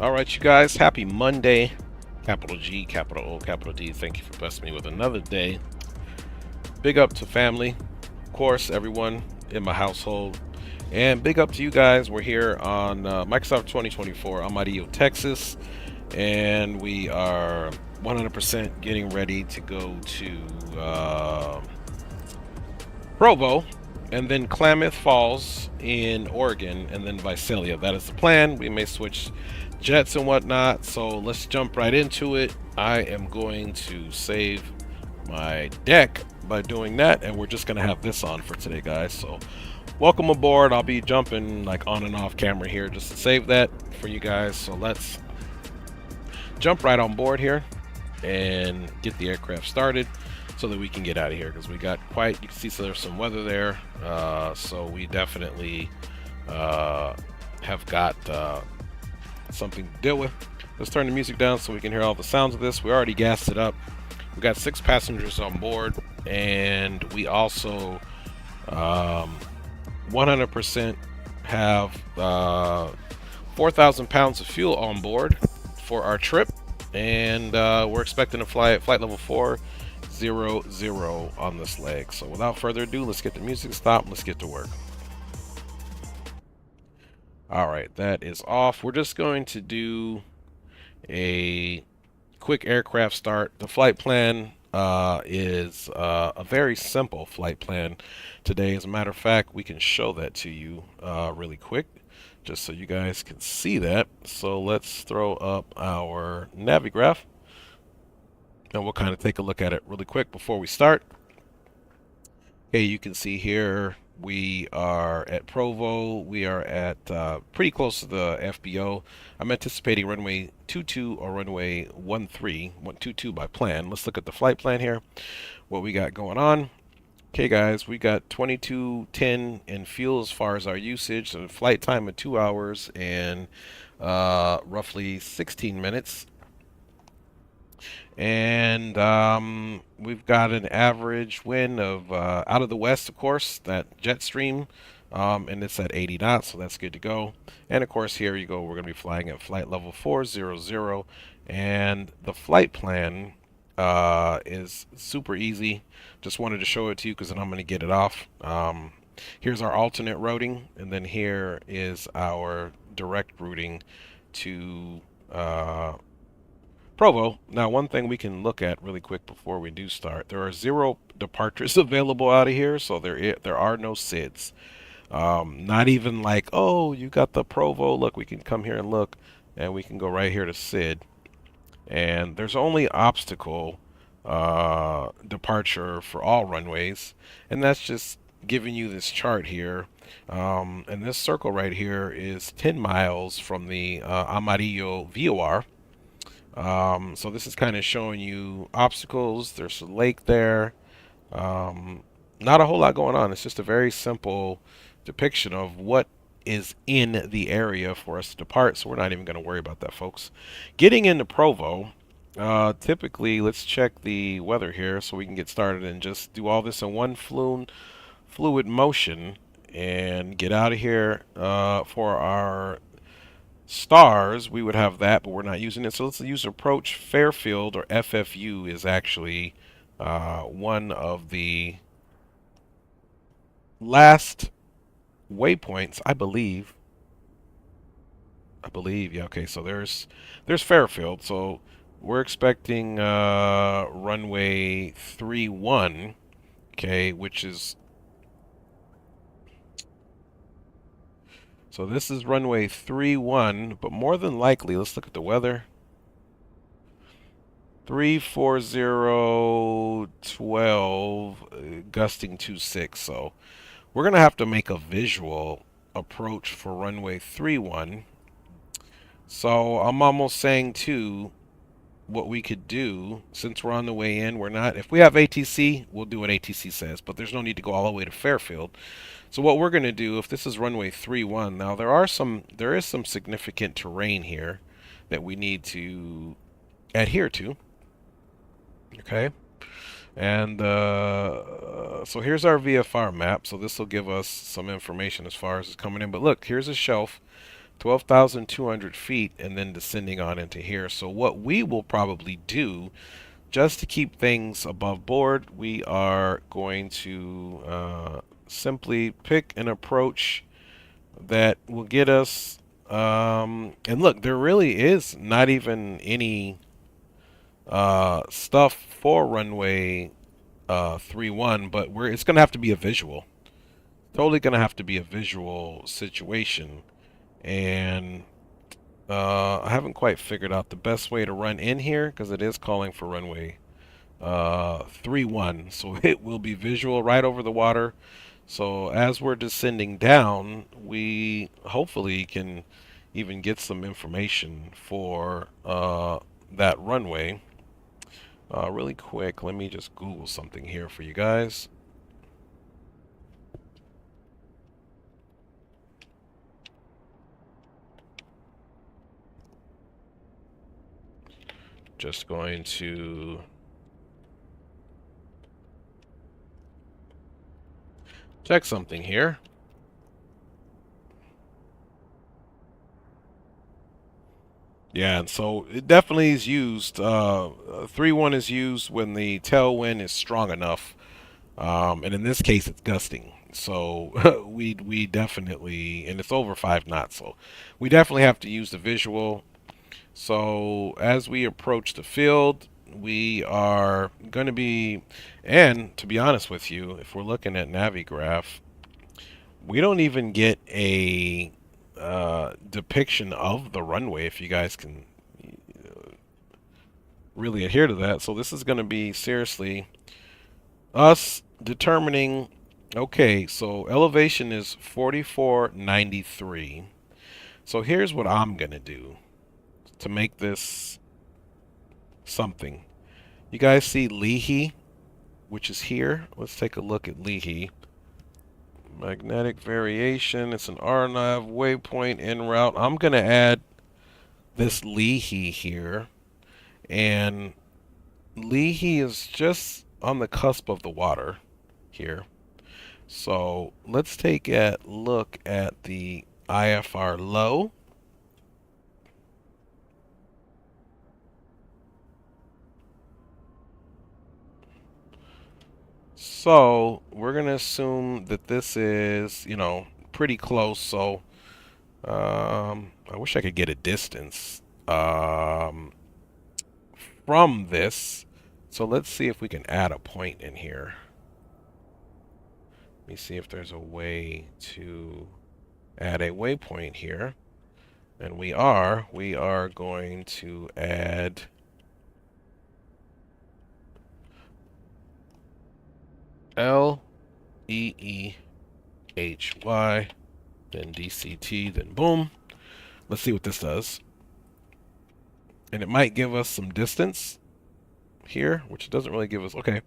All right, you guys, happy Monday. Capital G, capital O, capital D. Thank you for blessing me with another day. Big up to family, of course, everyone in my household. And big up to you guys. We're here on Microsoft 2024, Amarillo, Texas. And we are 100% getting ready to go to Provo, and then Klamath Falls in Oregon, and then Visalia. That is the plan. We may switch jets and whatnot, so let's jump right into it. I am going to save my deck by doing that, and we're just going to have this on for today, guys. So welcome aboard. I'll be jumping like on and off camera here just to save that for you guys. So let's jump right on board here and get the aircraft started so that we can get out of here, because we got quite, you can see, so there's some weather there, so we definitely have got something to deal with. Let's turn the music down so we can hear all the sounds of this. We already gassed it up. We got 6 passengers on board, and we also 100% have 4,000 pounds of fuel on board for our trip, and we're expecting to fly at flight level 400 on this leg. So without further ado, let's get the music stopped. Let's get to work. All right, that is off. We're just going to do a quick aircraft start. The flight plan is a very simple flight plan today. As a matter of fact, we can show that to you really quick, just so you guys can see that. So let's throw up our Navigraph, and we'll kind of take a look at it really quick before we start. Okay, you can see here we are at Provo. We are at pretty close to the FBO. I'm anticipating runway 22 or runway 13, 122 by plan. Let's look at the flight plan here, what we got going on. Okay, guys, we got 2210 in fuel as far as our usage. So flight time of 2 hours and roughly 16 minutes. And we've got an average wind of out of the west, of course, that jet stream, and it's at 80 knots, so that's good to go. And of course, here you go, we're going to be flying at flight level 400, and the flight plan is super easy. Just wanted to show it to you because then I'm going to get it off. Here's our alternate routing, and then here is our direct routing to Provo. Now, one thing we can look at really quick before we do start, there are 0 departures available out of here, so there are no SIDs. Not even like, oh, you got the Provo. Look, we can come here and look, and we can go right here to SID. And there's only obstacle departure for all runways, and that's just giving you this chart here. And this circle right here is 10 miles from the Amarillo VOR. So this is kind of showing you obstacles. There's a lake there. Not a whole lot going on. It's just a very simple depiction of what is in the area for us to depart. So we're not even going to worry about that, folks. Getting into Provo, typically, let's check the weather here so we can get started and just do all this in one fluid motion and get out of here. For our stars, we would have that, but we're not using it. So let's use approach Fairfield, or FFU is actually one of the last waypoints, I believe. Yeah, okay, so there's Fairfield. So we're expecting runway 31, okay, which is, so this is runway 31, but more than likely, let's look at the weather. 34012, gusting 26. So we're going to have to make a visual approach for runway 31. So I'm almost saying, too, what we could do, since we're on the way in, we're not, if we have ATC, we'll do what ATC says, but there's no need to go all the way to Fairfield. So what we're going to do, if this is runway 31, now there is some significant terrain here that we need to adhere to. Okay, and so here's our VFR map. So this will give us some information as far as it's coming in. But look, here's a shelf 12,200 feet and then descending on into here. So what we will probably do, just to keep things above board, we are going to simply pick an approach that will get us, and look, there really is not even any stuff for runway 31, but it's going to have to be a visual. Totally going to have to be a visual situation. And I haven't quite figured out the best way to run in here because it is calling for runway 31. So it will be visual right over the water. So as we're descending down, we hopefully can even get some information for that runway. Really quick, let me just Google something here for you guys. Just going to check something here. Yeah, and so it definitely is used. 3-1 is used when the tailwind is strong enough, and in this case, it's gusting. So we definitely, and it's over 5 knots. So we definitely have to use the visual. So as we approach the field, we are going to be, and to be honest with you, if we're looking at Navigraph, we don't even get a depiction of the runway, if you guys can really adhere to that. So this is going to be seriously us determining, okay, so elevation is 4493. So here's what I'm going to do to make this something. You guys see Leahy, which is here. Let's take a look at Leahy. Magnetic variation. It's an RNAV waypoint en route. I'm going to add this Leahy here. And Leahy is just on the cusp of the water here. So let's take a look at the IFR low. So we're going to assume that this is, you know, pretty close. So I wish I could get a distance from this. So let's see if we can add a point in here. Let me see if there's a way to add a waypoint here. And we are going to add L-E-E-H-Y, then DCT, then boom. Let's see what this does. And it might give us some distance here, which it doesn't really give us. Okay,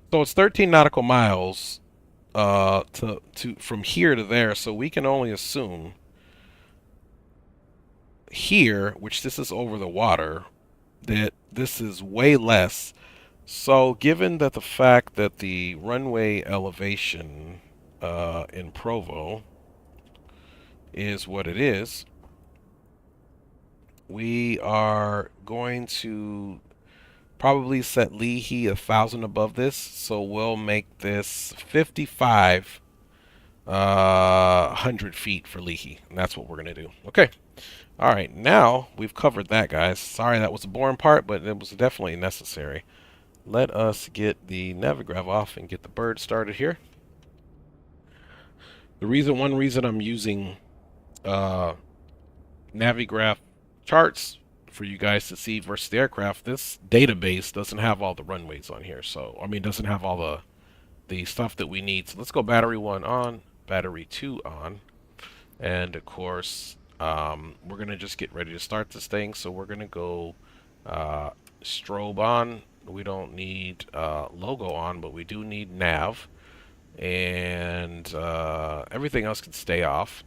so it's 13 nautical miles from here to there, so we can only assume here, which this is over the water, that this is way less. So given that the fact that the runway elevation in Provo is what it is, we are going to probably set Leahy 1,000 above this. So we'll make this 5,500 feet for Leahy. And that's what we're going to do. Okay. All right. Now we've covered that, guys. Sorry that was the boring part, but it was definitely necessary. Let us get the Navigrav off and get the bird started here. One reason I'm using Navigraph charts for you guys to see versus the aircraft, this database doesn't have all the runways on here. So, I mean, doesn't have all the stuff that we need. So let's go battery 1 on, battery 2 on. And of course, we're going to just get ready to start this thing. So we're going to go strobe on. We don't need logo on, but we do need nav, and everything else can stay off.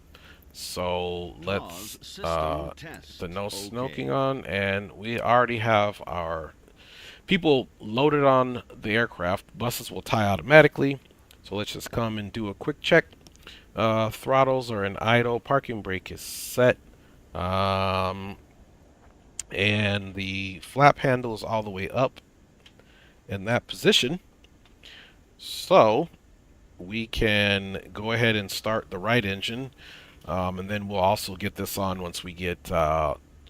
So let's the no smoking on, and we already have our people loaded on the aircraft. Buses will tie automatically, so let's just come and do a quick check. Throttles are in idle, parking brake is set, And the flap handle is all the way up in that position. So we can go ahead and start the right engine. And then we'll also get this on once we get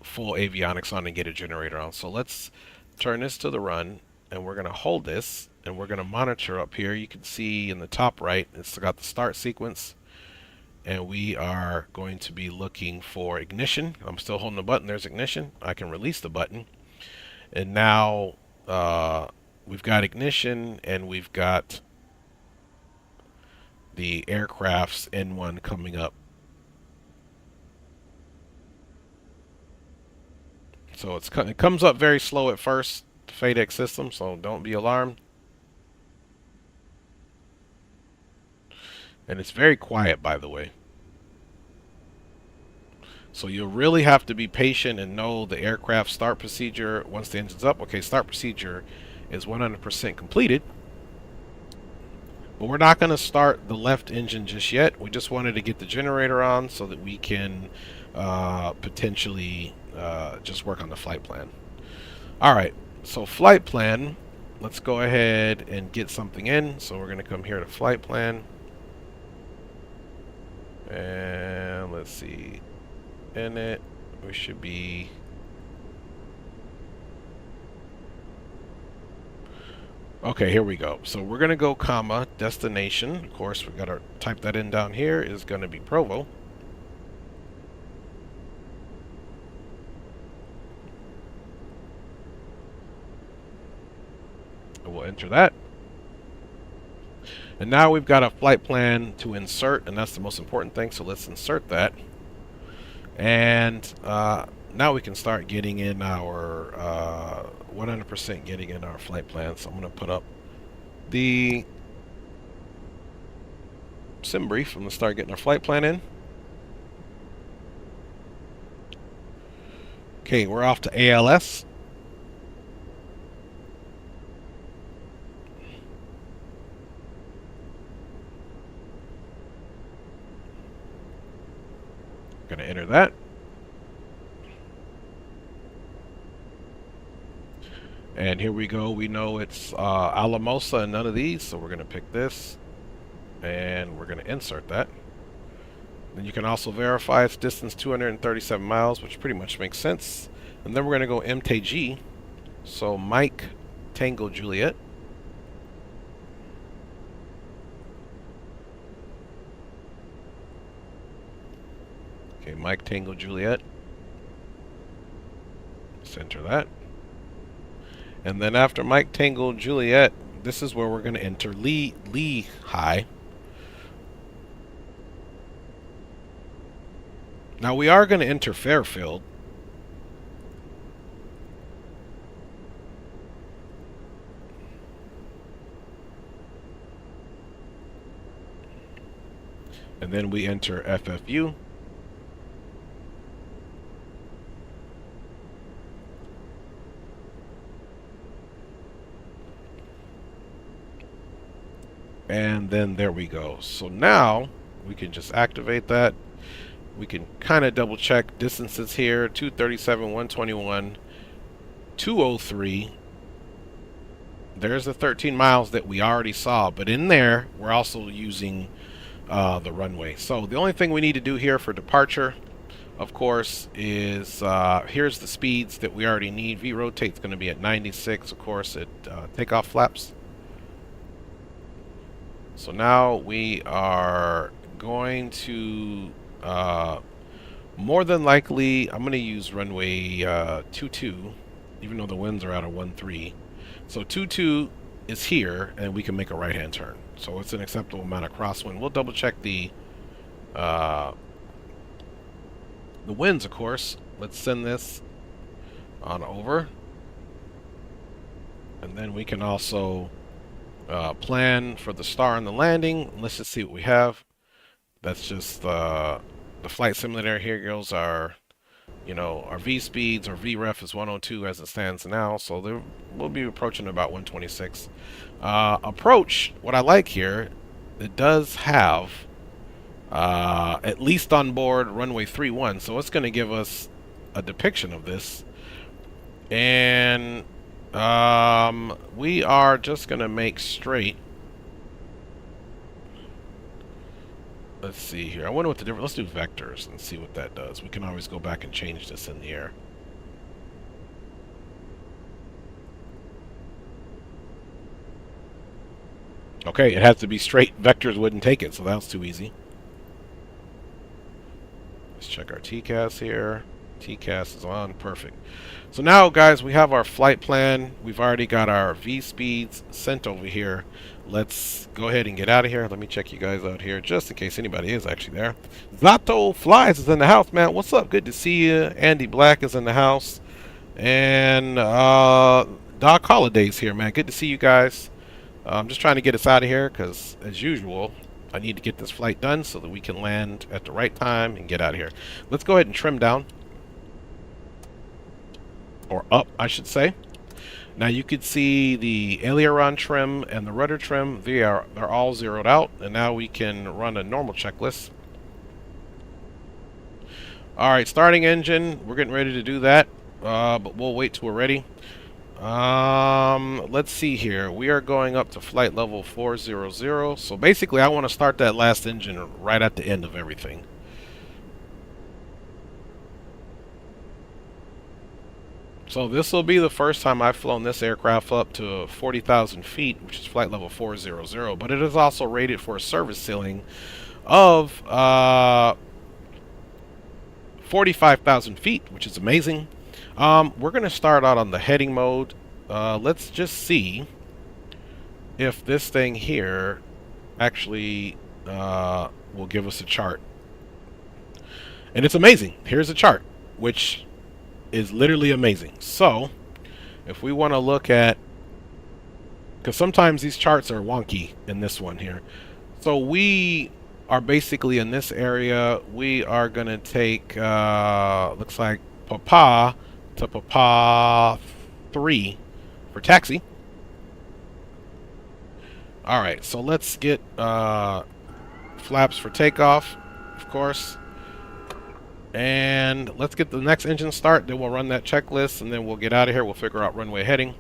full avionics on and get a generator on. So let's turn this to the run, and we're going to hold this, and we're going to monitor up here. You can see in the top right, it's got the start sequence, and we are going to be looking for ignition. I'm still holding the button. There's ignition. I can release the button, and now we've got ignition, and we've got the aircraft's N1 coming up. So it comes up very slow at first, FADEC system, so don't be alarmed. And it's very quiet, by the way. So you'll really have to be patient and know the aircraft start procedure once the engine's up. Okay, start procedure is 100% completed. But we're not going to start the left engine just yet. We just wanted to get the generator on so that we can potentially just work on the flight plan. Alright, so flight plan. Let's go ahead and get something in. So we're going to come here to flight plan. And let's see. In it, we should be... Okay, here we go. So we're going to go comma, destination. Of course, we've got to type that in down here. Is going to be Provo. And we'll enter that. And now we've got a flight plan to insert, and that's the most important thing. So let's insert that. And now we can start getting in our 100% getting in our flight plan. So I'm going to put up the sim brief. I'm going to start getting our flight plan in. Okay, we're off to ALS. Going to enter that. And here we go. We know it's Alamosa and none of these, so we're going to pick this. And we're going to insert that. Then you can also verify its distance 237 miles, which pretty much makes sense. And then we're going to go MTG. So Mike Tango Juliet. Okay, Mike Tango Juliet. Let's enter that. And then after Mike Tango Juliet, this is where we're going to enter Lee High. Now we are going to enter Fairfield. And then we enter FFU. And then there we go. So now we can just activate that. We can kind of double check distances here. 237, 121, 203. There's the 13 miles that we already saw. But in there, we're also using the runway. So the only thing we need to do here for departure, of course, is here's the speeds that we already need. V-rotate's going to be at 96, of course, at takeoff flaps. So now we are going to, more than likely, I'm going to use runway 22, even though the winds are out of 13. So 22 is here, and we can make a right-hand turn. So it's an acceptable amount of crosswind. We'll double-check the winds, of course. Let's send this on over. And then we can also plan for the star and the landing. Let's just see what we have. That's just the flight simulator. Here goes our, our V speeds. Our VREF is 102 as it stands now. So we'll be approaching about 126. Approach, what I like here, it does have at least on board runway 31. So it's going to give us a depiction of this. And we are just going to make straight. Let's see here. I wonder what the difference. Let's do vectors and see what that does. We can always go back and change this in the air. Okay, it has to be straight. Vectors wouldn't take it, so that was too easy. Let's check our TCAS here. TCAS is on. Perfect. So now, guys, we have our flight plan. We've already got our V speeds sent over here. Let's go ahead and get out of here. Let me check you guys out here just in case anybody is actually there. Zato Flies is in the house, man. What's up? Good to see you. Andy Black is in the house. And Doc Holiday's here, man. Good to see you guys. I'm just trying to get us out of here because, as usual, I need to get this flight done so that we can land at the right time and get out of here. Let's go ahead and trim down. Or up, I should say. Now you could see the aileron trim and the rudder trim. They're all zeroed out, and now we can run a normal checklist. All right, starting engine. We're getting ready to do that, but we'll wait till we're ready. Let's see here. We are going up to flight level 400. So basically, I want to start that last engine right at the end of everything. So this will be the first time I've flown this aircraft up to 40,000 feet, which is flight level 400, but it is also rated for a service ceiling of 45,000 feet, which is amazing. We're going to start out on the heading mode. Let's just see if this thing here actually will give us a chart. And it's amazing. Here's a chart, which is literally amazing. So if we want to look at, because sometimes these charts are wonky in this one here. So we are basically in this area. We are going to take, looks like Papa to Papa 3 for taxi. Alright, so let's get flaps for takeoff, of course. And let's get the next engine start, then we'll run that checklist, and then we'll get out of here. We'll figure out runway heading.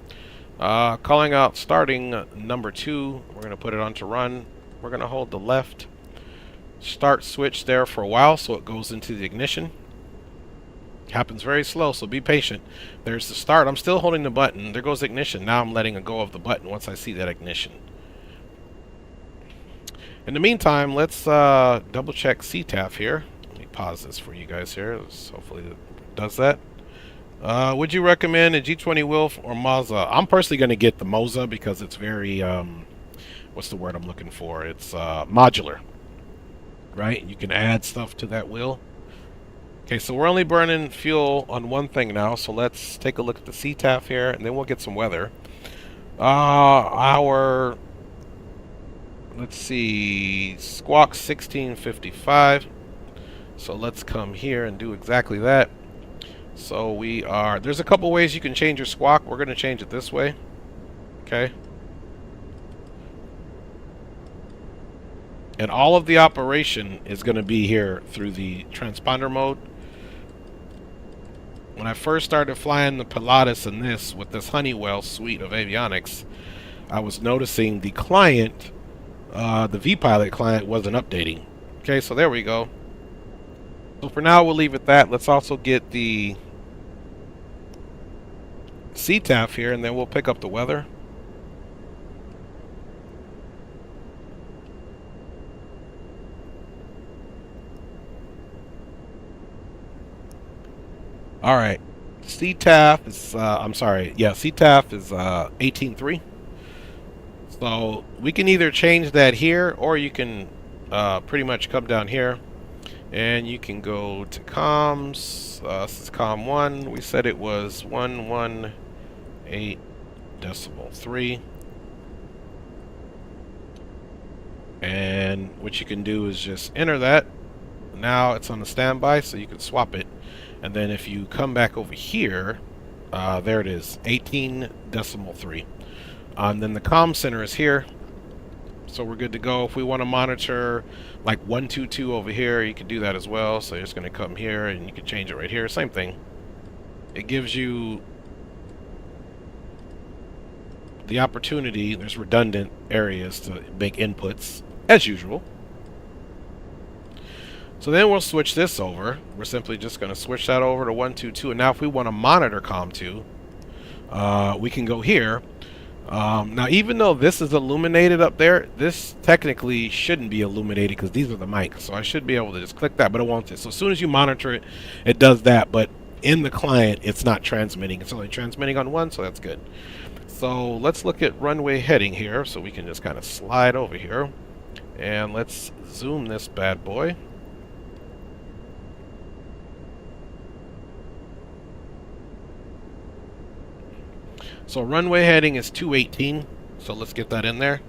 Calling out starting number 2. We're going to put it on to run. We're going to hold the left start switch there for a while so it goes into the ignition. Happens very slow, so be patient. There's the start. I'm still holding the button. There goes ignition. Now I'm letting go of the button once I see that ignition. In the meantime, let's double check CTAF here. Pause this for you guys here. Hopefully it does that. Would you recommend a G20 Wilf or Moza? I'm personally going to get the Moza because it's very what's the word I'm looking for? It's modular, right? You can add stuff to that wheel. Okay, so we're only burning fuel on one thing now, so let's take a look at the CTAF here, and then we'll get some weather. Let's see, squawk 1655. So let's come here and do exactly that. So there's a couple ways you can change your squawk. We're going to change it this way. Okay. And all of the operation is going to be here through the transponder mode. When I first started flying the Pilatus and this with this Honeywell suite of avionics, I was noticing the client, the vPilot client, wasn't updating. Okay, so there we go. So for now, we'll leave it that. Let's also get the CTAF here, and then we'll pick up the weather. All right. CTAF is, I'm sorry. Yeah, CTAF is 18.3. So we can either change that here, or you can pretty much come down here. And you can go to comms. This is COM 1. We said it was 118.3. And what you can do is just enter that. Now it's on the standby, so you can swap it. And then if you come back over here, there it is, 18.3. And then the comm center is here. So we're good to go. If we want to monitor like 122 over here, you can do that as well. So you're just going to come here and you can change it right here. Same thing. It gives you the opportunity, there's redundant areas to make inputs, as usual. So then we'll switch this over. We're simply just going to switch that over to 122. And now if we want to monitor COM2, we can go here. Now, even though this is illuminated up there, this technically shouldn't be illuminated because these are the mics. So I should be able to just click that, but it won't. So as soon as you monitor it, it does that. But in the client, it's not transmitting. It's only transmitting on one, so that's good. So let's look at runway heading here. So we can just kind of slide over here. And let's zoom this bad boy. So runway heading is 218. So let's get that in there.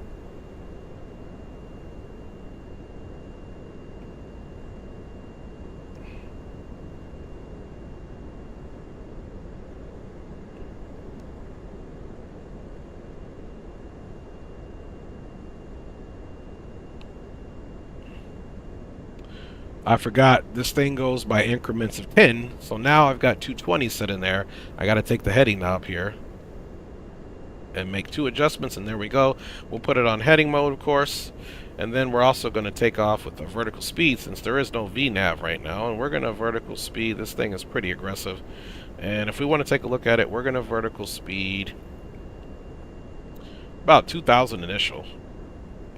I forgot this thing goes by increments of 10. So now I've got 220 set in there. I got to take the heading knob here and make 2 adjustments, and there we go. We'll put it on heading mode, of course, and then we're also going to take off with the vertical speed since there is no VNAV right now, and we're going to vertical speed. This thing is pretty aggressive, and if we want to take a look at it, we're going to vertical speed about 2,000 initial.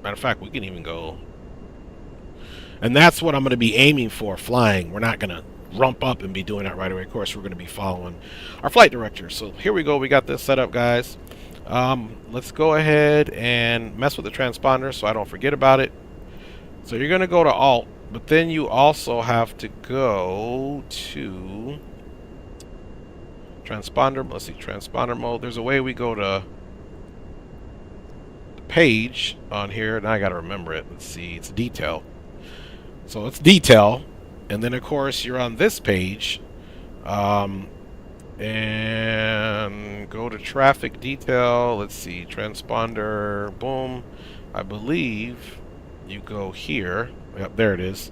Matter of fact, we can even go, and that's what I'm going to be aiming for flying. We're not going to rump up and be doing that right away. Of course, we're going to be following our flight director. So here we go. We got this set up, guys. Let's go ahead and mess with the transponder so I don't forget about it. So you're going to go to Alt, but then you also have to go to transponder. Let's see, transponder mode. There's a way we go to the page on here, and I got to remember it. Let's see, it's detail. So it's detail, and then of course you're on this page. And go to traffic detail. Let's see, transponder, boom. I believe you go here. Yep, there it is.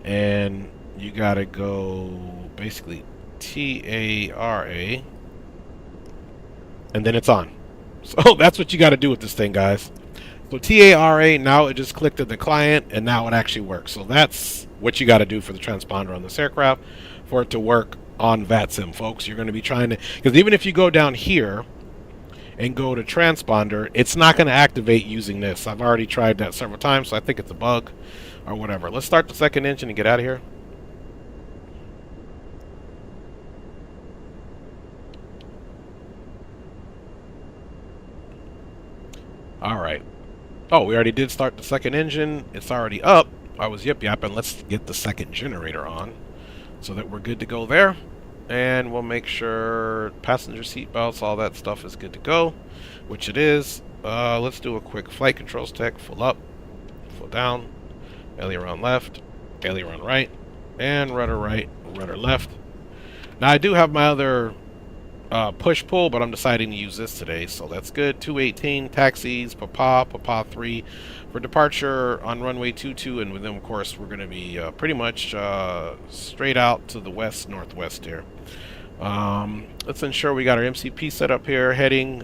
And you gotta go basically TARA, and then it's on. So that's what you gotta do with this thing, guys. So TARA, now it just clicked at the client, and now it actually works. So that's what you gotta do for the transponder on this aircraft for it to work on VATSIM, folks. You're going to be trying to, because even if you go down here and go to transponder, it's not going to activate using this. I've already tried that several times, so I think it's a bug or whatever. Let's start the second engine and get out of here. All right. Oh, we already did start the second engine. It's already up. I was yip-yapping. Let's get the second generator on so that we're good to go there. And we'll make sure passenger seat belts, all that stuff is good to go, which it is. Let's do a quick flight controls tech. Full up, full down, aileron left, aileron right, and rudder right, rudder left. Now I do have my other push-pull, but I'm deciding to use this today, so that's good. 218, taxis, Papa 3 for departure on runway 22, and then of course we're going to be pretty much straight out to the west-northwest here. Let's ensure we got our MCP set up here. Heading,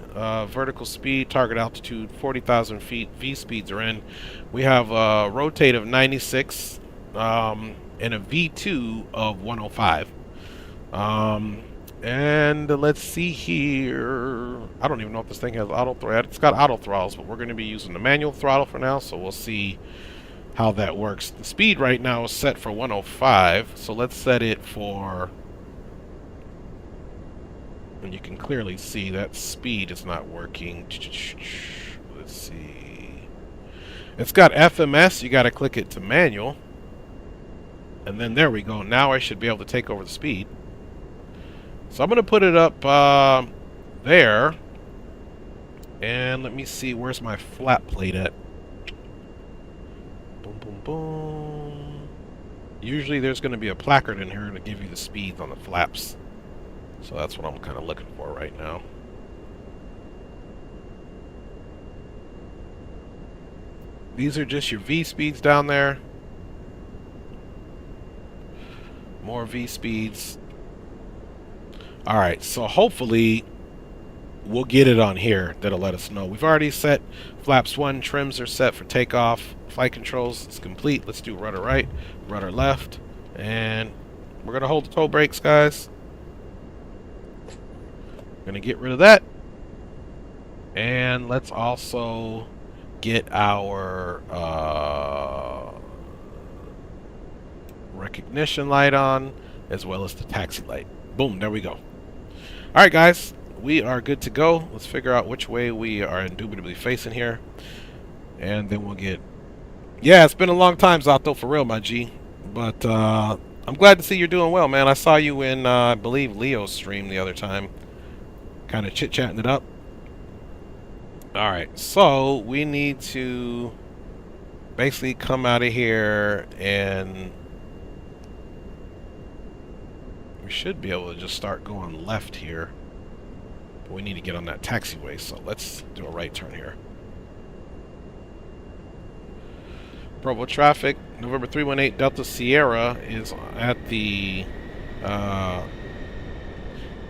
vertical speed, target altitude 40,000 feet, V speeds are in. We have a rotate of 96 and a V2 of 105. And let's see here. I don't even know if this thing has auto throttle. It's got auto throttles, but we're going to be using the manual throttle for now, so we'll see how that works. The speed right now is set for 105, so let's set it for, and you can clearly see that speed is not working. Let's see. It's got FMS. You got to click it to manual, and then there we go. Now I should be able to take over the speed. So I'm going to put it up there. And let me see, where's my flat plate at? Boom, boom, boom. Usually there's going to be a placard in here to give you the speeds on the flaps. So that's what I'm kind of looking for right now. These are just your V speeds down there. More V speeds. All right, so hopefully we'll get it on here. That'll let us know. We've already set flaps 1. Trims are set for takeoff. Flight controls is complete. Let's do rudder right, rudder left. And we're going to hold the toe brakes, guys. Going to get rid of that. And let's also get our recognition light on, as well as the taxi light. Boom, there we go. All right, guys, we are good to go. Let's figure out which way we are indubitably facing here, and then we'll get... Yeah, it's been a long time, Zato, for real, my G. But I'm glad to see you're doing well, man. I saw you in, I believe, Leo's stream the other time, kind of chit-chatting it up. All right, so we need to basically come out of here, and we should be able to just start going left here. But we need to get on that taxiway, so let's do a right turn here. Provo traffic, November 318 Delta Sierra is at the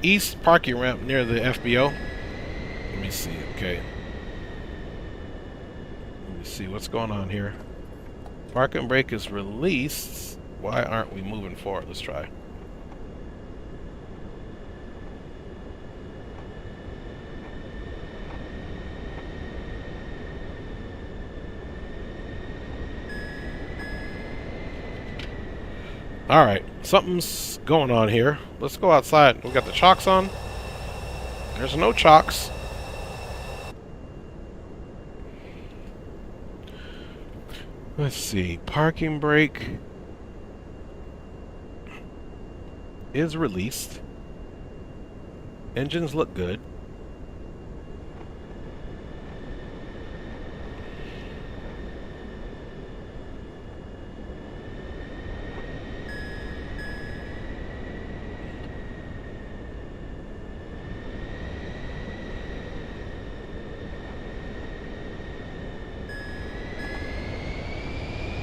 east parking ramp near the FBO. Let me see, okay. Let me see what's going on here. Parking brake is released. Why aren't we moving forward? Let's try. Alright, something's going on here. Let's go outside. We got the chocks on. There's no chocks. Let's see. Parking brake is released. Engines look good.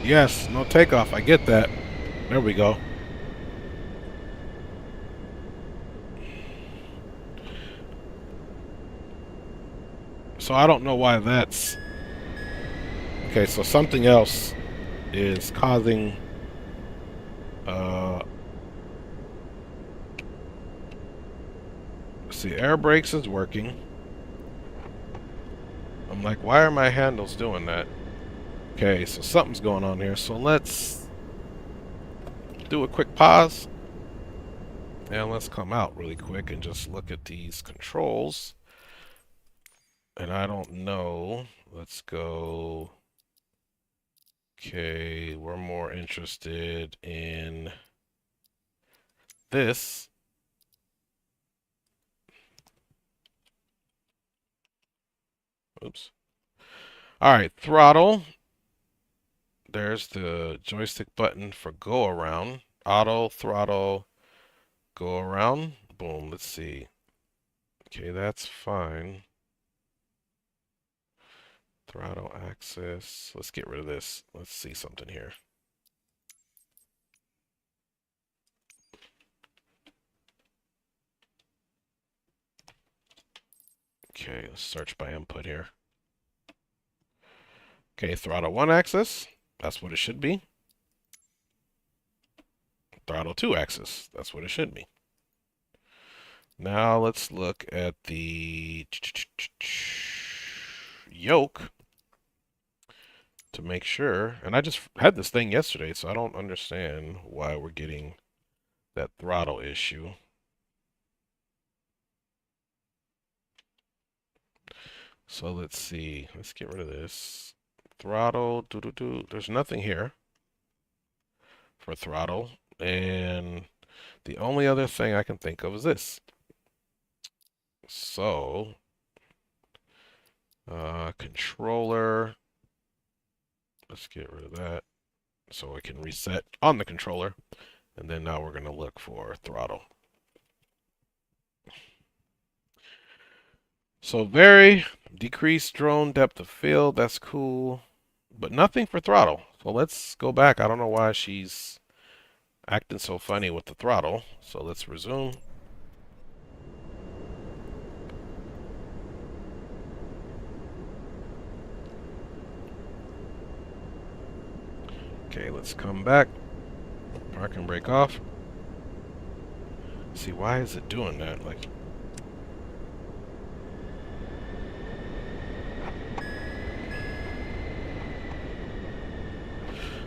Yes, no takeoff. I get that. There we go. So I don't know why that's... Okay, so something else is causing... see, air brakes is working. I'm like, why are my handles doing that? Okay, so something's going on here. So let's do a quick pause. And let's come out really quick and just look at these controls. And I don't know. Let's go. Okay, we're more interested in this. Oops. All right, throttle. There's the joystick button for go around. Auto, throttle, go around. Boom, let's see. Okay, that's fine. Throttle axis. Let's get rid of this. Let's see something here. Okay, let's search by input here. Okay, throttle 1 axis. That's what it should be. Throttle 2 axis. That's what it should be. Now let's look at the yoke to make sure. And I just had this thing yesterday, so I don't understand why we're getting that throttle issue. So let's see. Let's get rid of this. Throttle, there's nothing here for throttle. And the only other thing I can think of is this. So, controller. Let's get rid of that so I can reset on the controller. And then now we're going to look for throttle. So very decreased drone depth of field. That's cool. but nothing for throttle. So let's go back. I don't know why she's acting so funny with the throttle. So let's resume. Okay, let's come back. Park and brake off. See, why is it doing that? Like,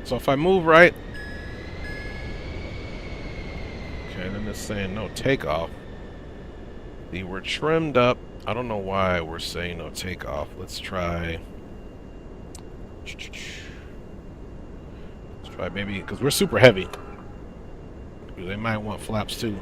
so if I move right, okay, then it's saying no takeoff. We're trimmed up. I don't know why we're saying no takeoff. Let's try. Let's try maybe, because we're super heavy. They might want flaps too.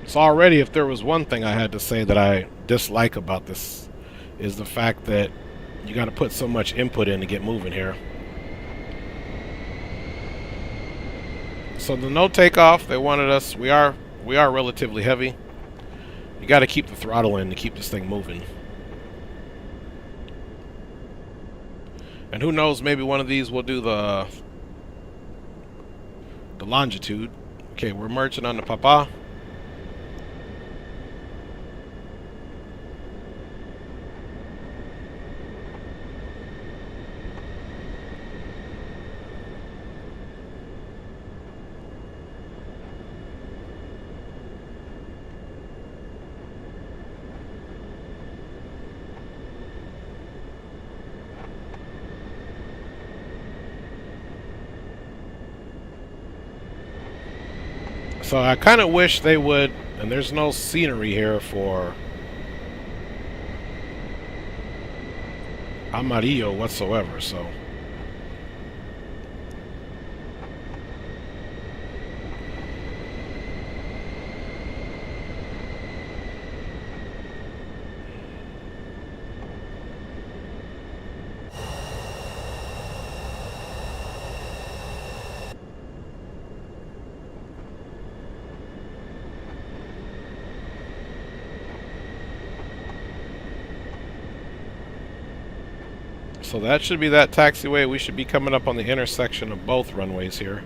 So already, if there was one thing I had to say that I dislike about this, is the fact that you got to put so much input in to get moving here. So the no takeoff, they wanted us. We are relatively heavy. You got to keep the throttle in to keep this thing moving. And who knows? Maybe one of these will do the longitude. Okay, we're merging on the papa. So I kind of wish they would, and there's no scenery here for Amarillo whatsoever, so. So that should be that taxiway. We should be coming up on the intersection of both runways here.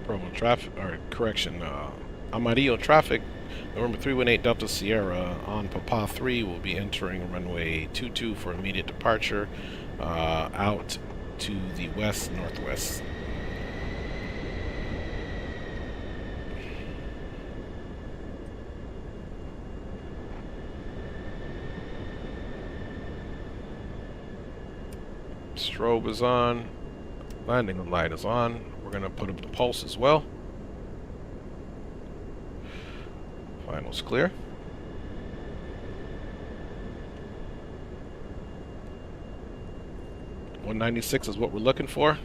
Provo traffic, or correction, Amarillo traffic, November 318 Delta Sierra on Papa 3 will be entering runway 22 for immediate departure out to the west-northwest. Strobe is on, landing light is on. We're going to put up the pulse as well. Finals clear. $196 is what we're looking for.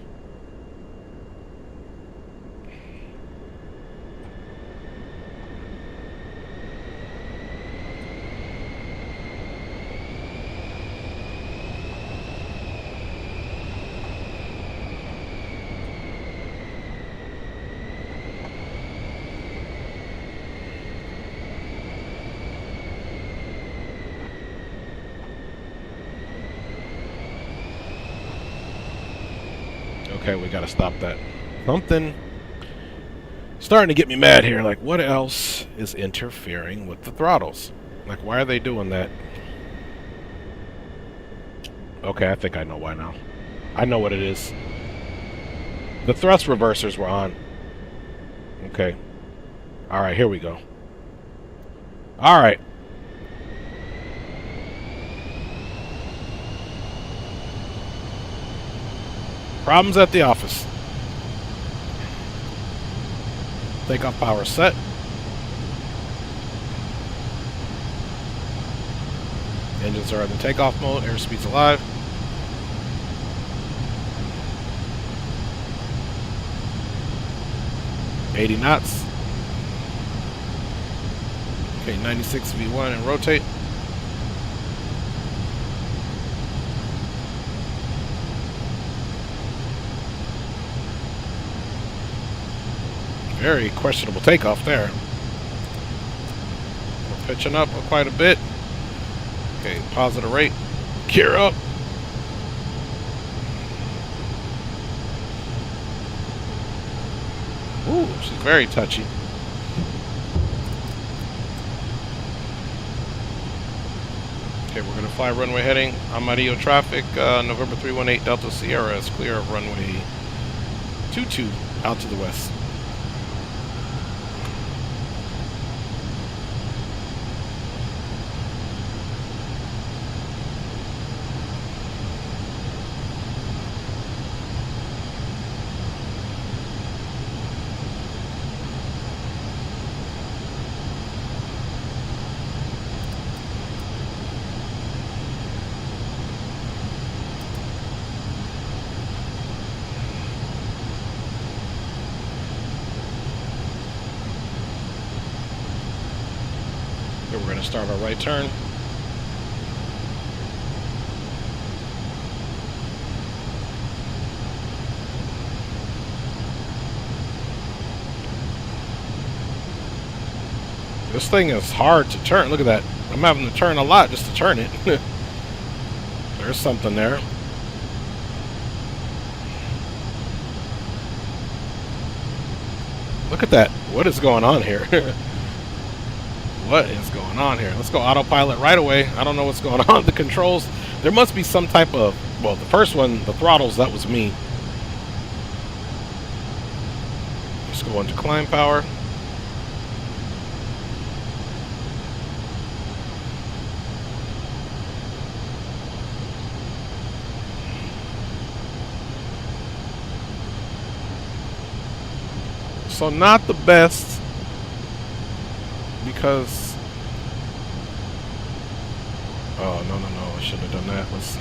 Okay, we gotta stop that. Something starting to get me mad here. Like, what else is interfering with the throttles? Like, why are they doing that? Okay, I think I know why now. I know what it is. The thrust reversers were on. Okay. Alright, here we go. Alright. Problems at the office. Takeoff power set. Engines are in the takeoff mode. Airspeed's alive. $80 knots. Okay, 96 V1 and rotate. Very questionable takeoff there. We're pitching up quite a bit. Okay, positive rate. Gear up. Ooh, she's very touchy. Okay, we're going to fly runway heading. Amarillo traffic, November 318 Delta Sierra is clear of runway 22 out to the west. Here we're going to start our right turn. This thing is hard to turn. Look at that. I'm having to turn a lot just to turn it. There's something there. Look at that. What is going on here? What is going on here? Let's go autopilot right away. I don't know what's going on. The controls, there must be some type of, well, the first one, the throttles, that was me. Let's go into climb power. So not the best. Because, oh, no, I shouldn't have done that. Let's see.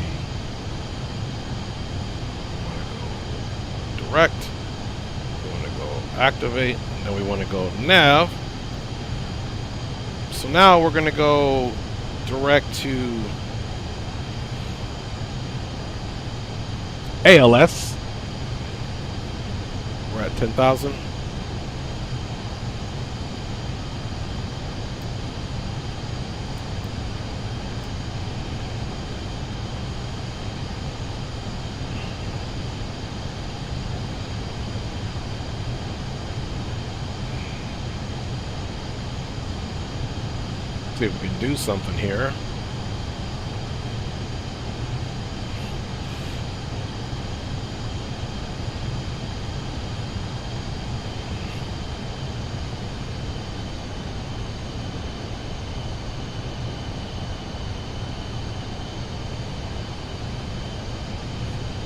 We want to go direct. We want to go activate. And then we want to go nav. So now we're going to go direct to ALS. We're at 10,000. See if we can do something here.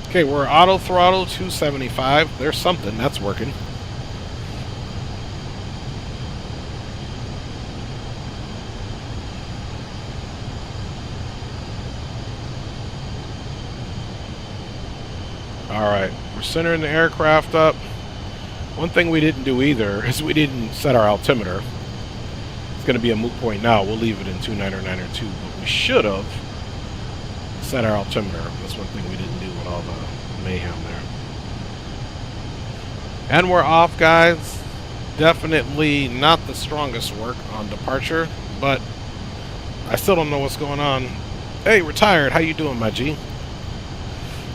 Okay, we're auto throttle 275. There's something that's working. Alright, we're centering the aircraft up. One thing we didn't do either is we didn't set our altimeter. It's going to be a moot point now. We'll leave it in 29902, but we should have set our altimeter. That's one thing we didn't do with all the mayhem there. And we're off, guys. Definitely not the strongest work on departure, but I still don't know what's going on. Hey, retired. How you doing, my G?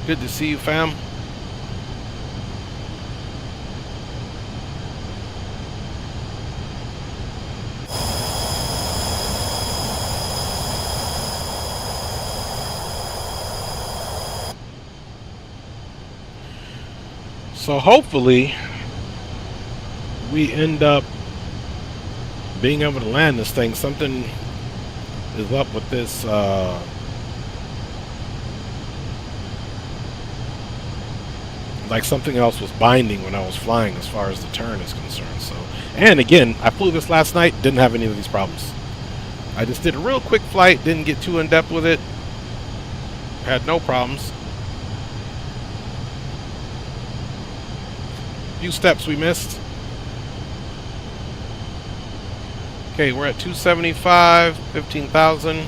Good to see you, fam. So hopefully we end up being able to land this thing. Something is up with this like something else was binding when I was flying as far as the turn is concerned. So, and again, I flew this last night, didn't have any of these problems. I just did a real quick flight, didn't get too in depth with it, had no problems. Few steps we missed. Okay, we're at 275, 15,000.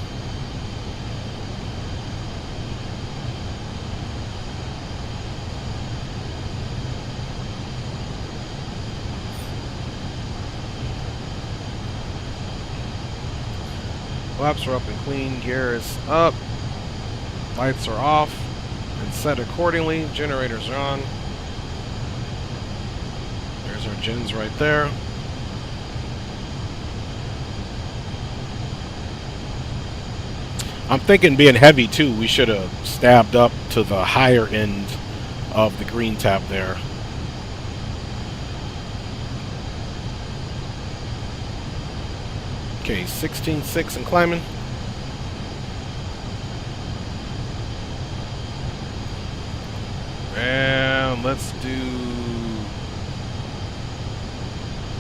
Flaps are up and clean, gear is up, lights are off and set accordingly, generators are on. There's our gens right there. I'm thinking being heavy too, we should have stabbed up to the higher end of the green tab there. Okay, 16.6 and climbing. And let's do...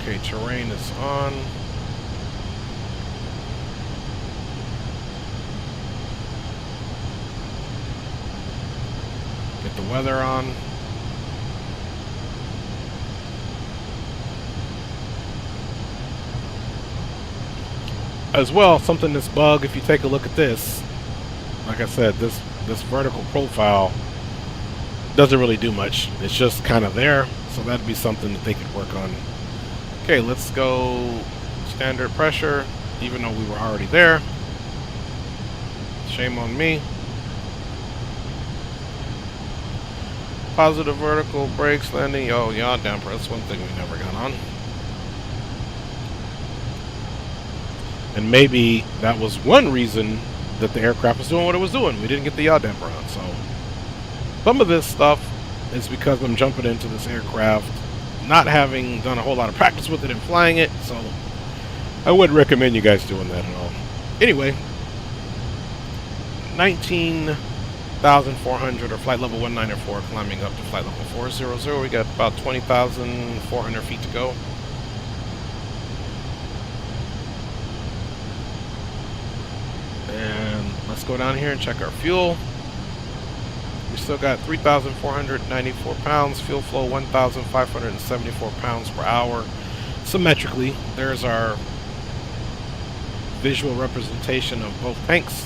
Okay, terrain is on. Get the weather on. As well, something that's bug, if you take a look at this, like I said, this vertical profile doesn't really do much. It's just kind of there, so that'd be something that they could work on. Okay, let's go standard pressure, even though we were already there. Shame on me. Positive vertical brakes, landing. Oh, yaw damper. That's one thing we never got on. And maybe that was one reason that the aircraft was doing what it was doing. We didn't get the yaw damper on. So some of this stuff is because I'm jumping into this aircraft, not having done a whole lot of practice with it and flying it. So I wouldn't recommend you guys doing that at all. Anyway, 19,400 or flight level 194, climbing up to flight level 400. We got about 20,400 feet to go. And let's go down here and check our fuel. We still got 3,494 pounds. Fuel flow 1,574 pounds per hour. Symmetrically, there's our visual representation of both tanks.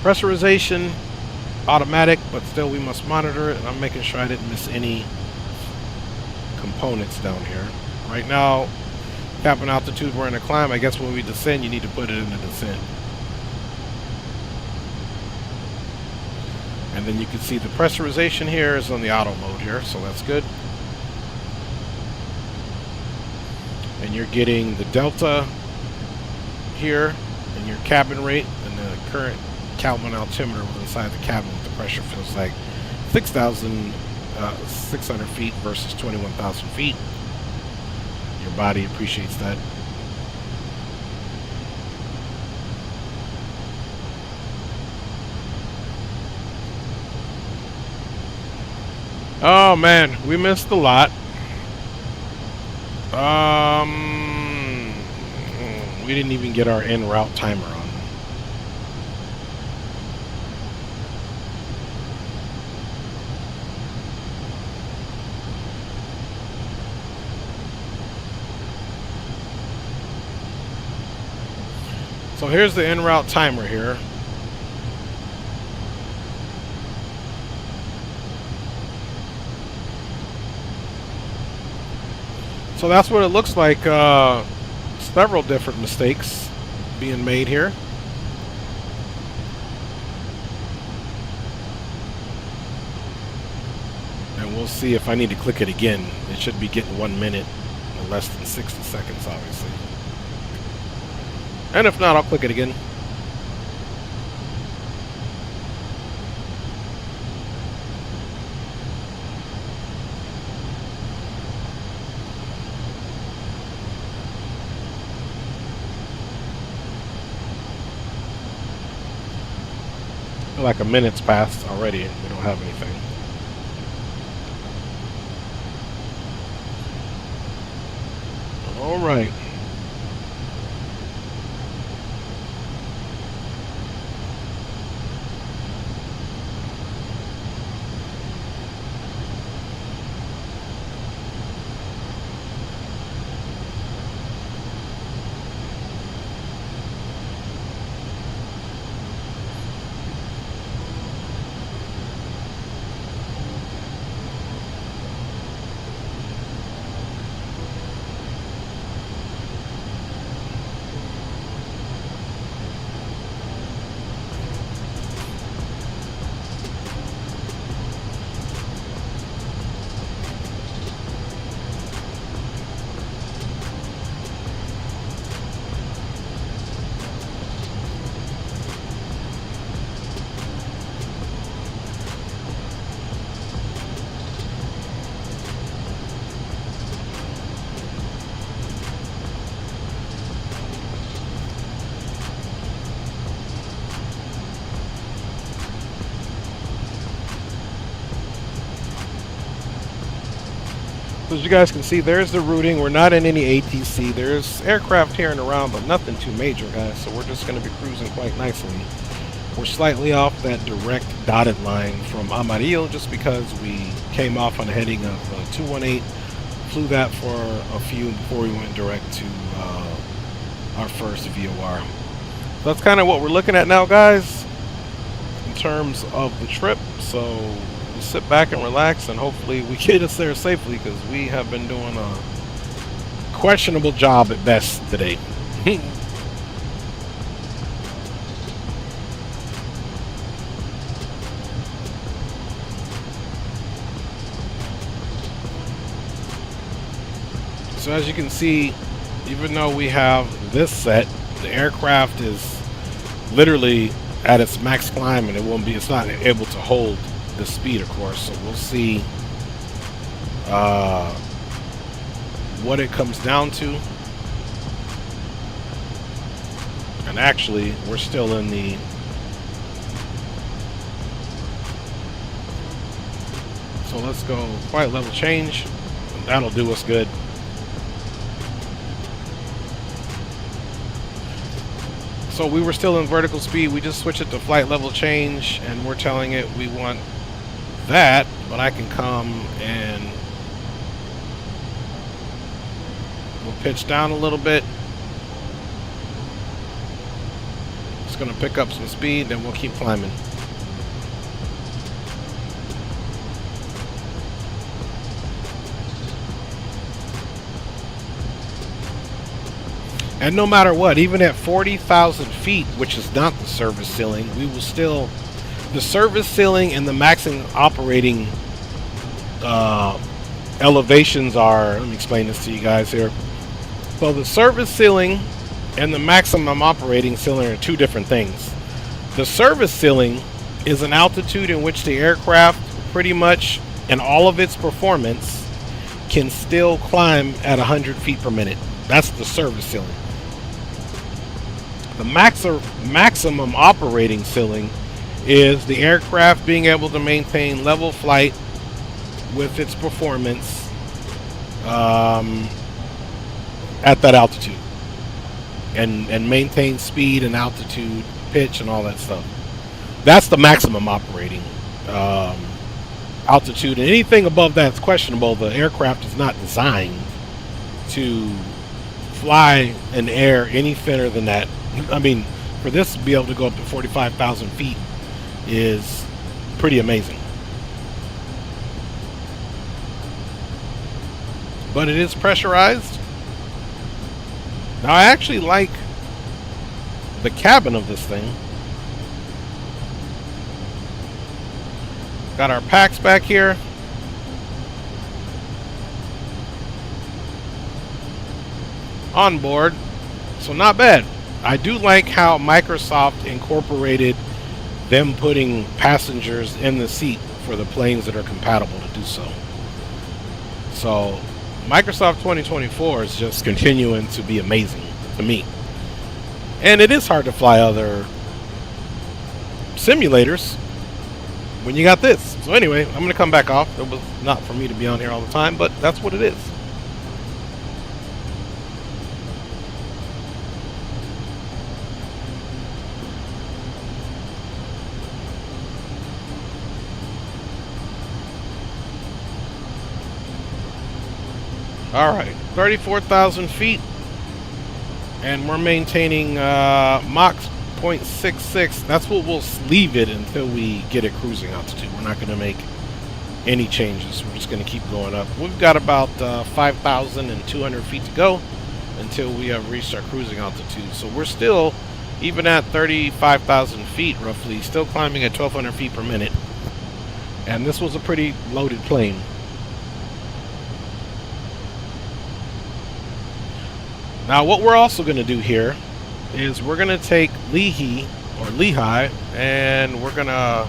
Pressurization, automatic, but still we must monitor it. And I'm making sure I didn't miss any components down here. Right now, capping altitude, we're in a climb. I guess when we descend, you need to put it in the descent. And then you can see the pressurization here is on the auto mode here, so that's good. And you're getting the delta here and your cabin rate and the current Kelvin altimeter inside the cabin with the pressure feels like 6,600 feet versus 21,000 feet. Your body appreciates that. Oh man, we missed a lot. We didn't even get our en route timer on. So here's the en route timer here. So that's what it looks like. Several different mistakes being made here. And we'll see if I need to click it again. It should be getting 1 minute or less than 60 seconds, obviously. And if not, I'll click it again. feel like a minute's passed already and we don't have anything. All right. As you guys can see, there's the routing. We're not in any ATC. There's aircraft here and around, but nothing too major, guys. So we're just going to be cruising quite nicely. We're slightly off that direct dotted line from Amarillo just because we came off on a heading of 218, flew that for a few before we went direct to our first VOR. So that's kind of what we're looking at now, guys, in terms of the trip. So we'll sit back and relax, and hopefully we get us there safely, because we have been doing a questionable job at best today. So as you can see, even though we have this set, the aircraft is literally at its max climb, and it's not able to hold the speed, of course. So we'll see what it comes down to. And actually, we're still in the so let's go quiet level change. That'll do us good. So we were still in vertical speed. We just switched it to flight level change, and we're telling it we want that, but I can come and we'll pitch down a little bit. It's going to pick up some speed, then we'll keep climbing. And no matter what, even at 40,000 feet, which is not the service ceiling, we will still, the service ceiling and the maximum operating elevations are, let me explain this to you guys here. So the service ceiling and the maximum operating ceiling are two different things. The service ceiling is an altitude in which the aircraft pretty much, and all of its performance, can still climb at 100 feet per minute. That's the service ceiling. The maximum operating ceiling is the aircraft being able to maintain level flight with its performance at that altitude, and maintain speed and altitude, pitch, and all that stuff. That's the maximum operating altitude, and anything above that is questionable. The aircraft is not designed to fly in air any thinner than that. I mean, for this to be able to go up to 45,000 feet is pretty amazing. But it is pressurized. Now, I actually like the cabin of this thing. Got our packs back here. On board. So not bad. I do like how Microsoft incorporated them putting passengers in the seat for the planes that are compatible to do so. So Microsoft 2024 is just continuing to be amazing to me. And it is hard to fly other simulators when you got this. So anyway, I'm going to come back off. It was not for me to be on here all the time, but that's what it is. Alright, 34,000 feet, and we're maintaining Mach 0.66. That's what we'll leave it until we get it cruising altitude. We're not going to make any changes. We're just going to keep going up. We've got about 5,200 feet to go until we have reached our cruising altitude. So we're still, even at 35,000 feet roughly, still climbing at 1,200 feet per minute. And this was a pretty loaded plane. Now what we're also going to do here is we're going to take Lehigh and we're going to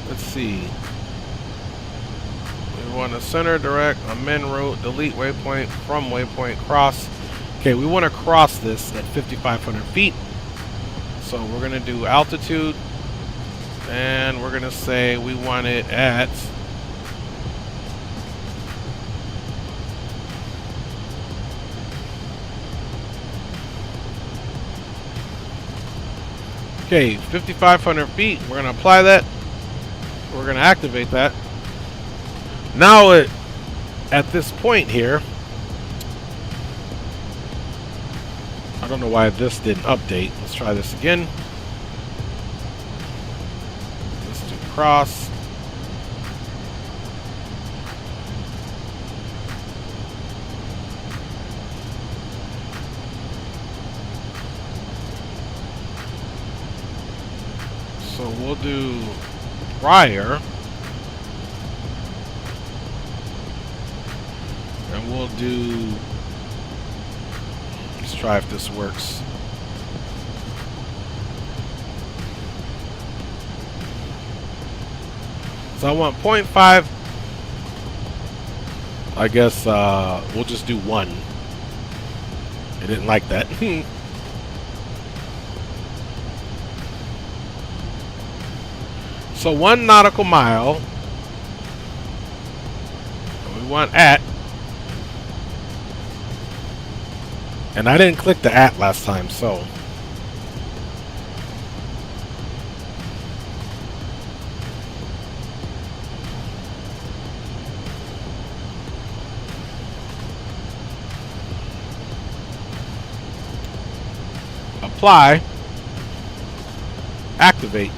let's see, we want to center direct, amend route, delete waypoint, from waypoint, cross. Okay, we want to cross this at 5,500 feet, so we're going to do altitude, and we're going to say we want it at okay, 5,500 feet. We're going to apply that. We're going to activate that. Now at this point here, I don't know why this didn't update. Let's try this again. Let's do cross. So we'll do prior, and we'll do, let's try if this works. So I want 0.5. I guess we'll just do 1. I didn't like that. So 1 nautical mile, and we want at, and I didn't click the at last time, so apply, activate.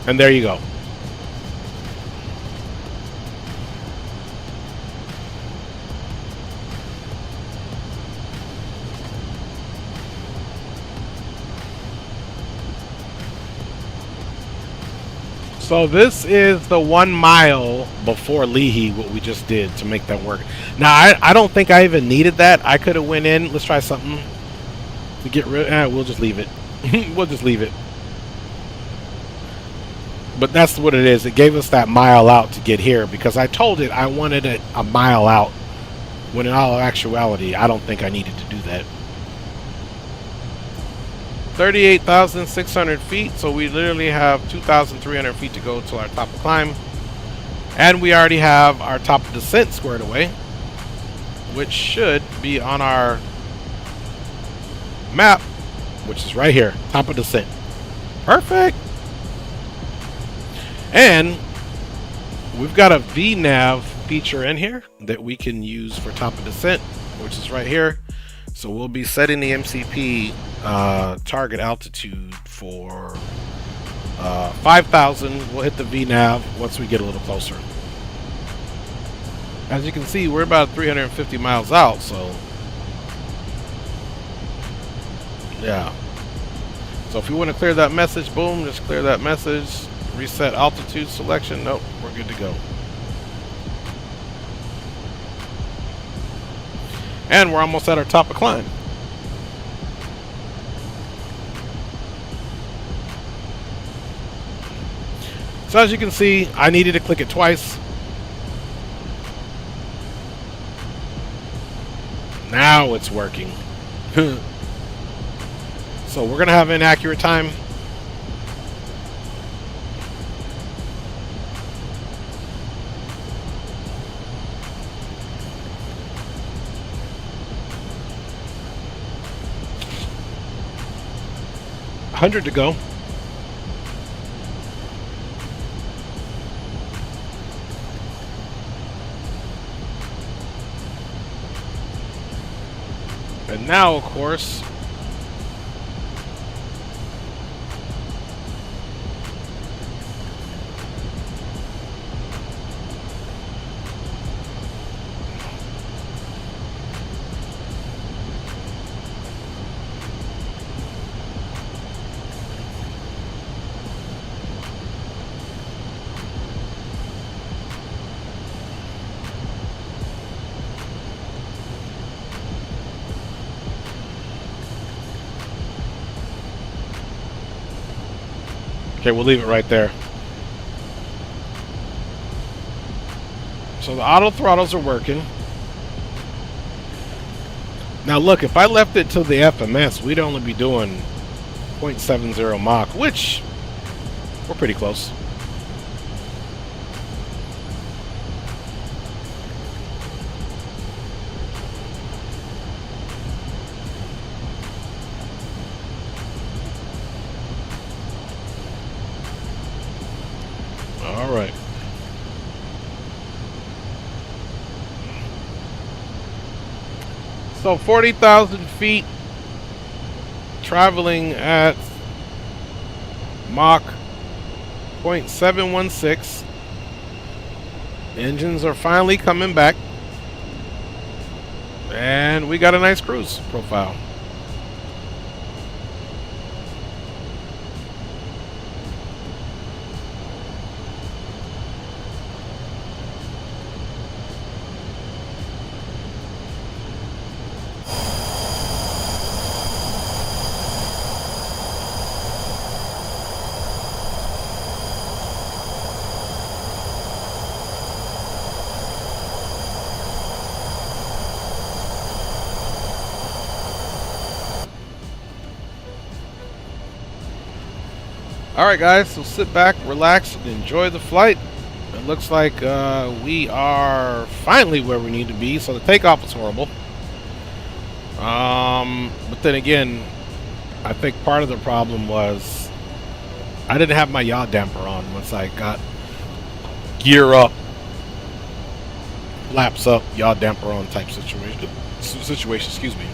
And there you go. So this is the 1 mile before Lehigh, what we just did to make that work. Now, I don't think I even needed that. I could have went in. Let's try something to get rid. We'll just leave it. We'll just leave it. But that's what it is. It gave us that mile out to get here because I told it I wanted it a mile out, when in all actuality, I don't think I needed to do that. 38,600 feet, so we literally have 2,300 feet to go to our top of climb. And we already have our top of descent squared away, which should be on our map, which is right here, top of descent. Perfect. And we've got a VNav feature in here that we can use for top of descent, which is right here. So we'll be setting the MCP target altitude for 5,000. We'll hit the VNav once we get a little closer. As you can see, we're about 350 miles out, so yeah. So if you want to clear that message, boom, just clear that message. Reset altitude selection. Nope, we're good to go. And we're almost at our top of climb. So as you can see, I needed to click it twice. Now it's working. So we're gonna have inaccurate time. $100 to go. And now, of course, okay, we'll leave it right there. So the auto throttles are working. Now look, if I left it to the FMS, we'd only be doing 0.70 Mach, which we're pretty close. All right. So 40,000 feet, traveling at Mach 0.716. Engines are finally coming back. And we got a nice cruise profile. Alright guys, so sit back, relax, and enjoy the flight. It looks like we are finally where we need to be, so the takeoff was horrible. But then again, I think part of the problem was I didn't have my yaw damper on once I got gear up, flaps up, yaw damper on type situation, excuse me.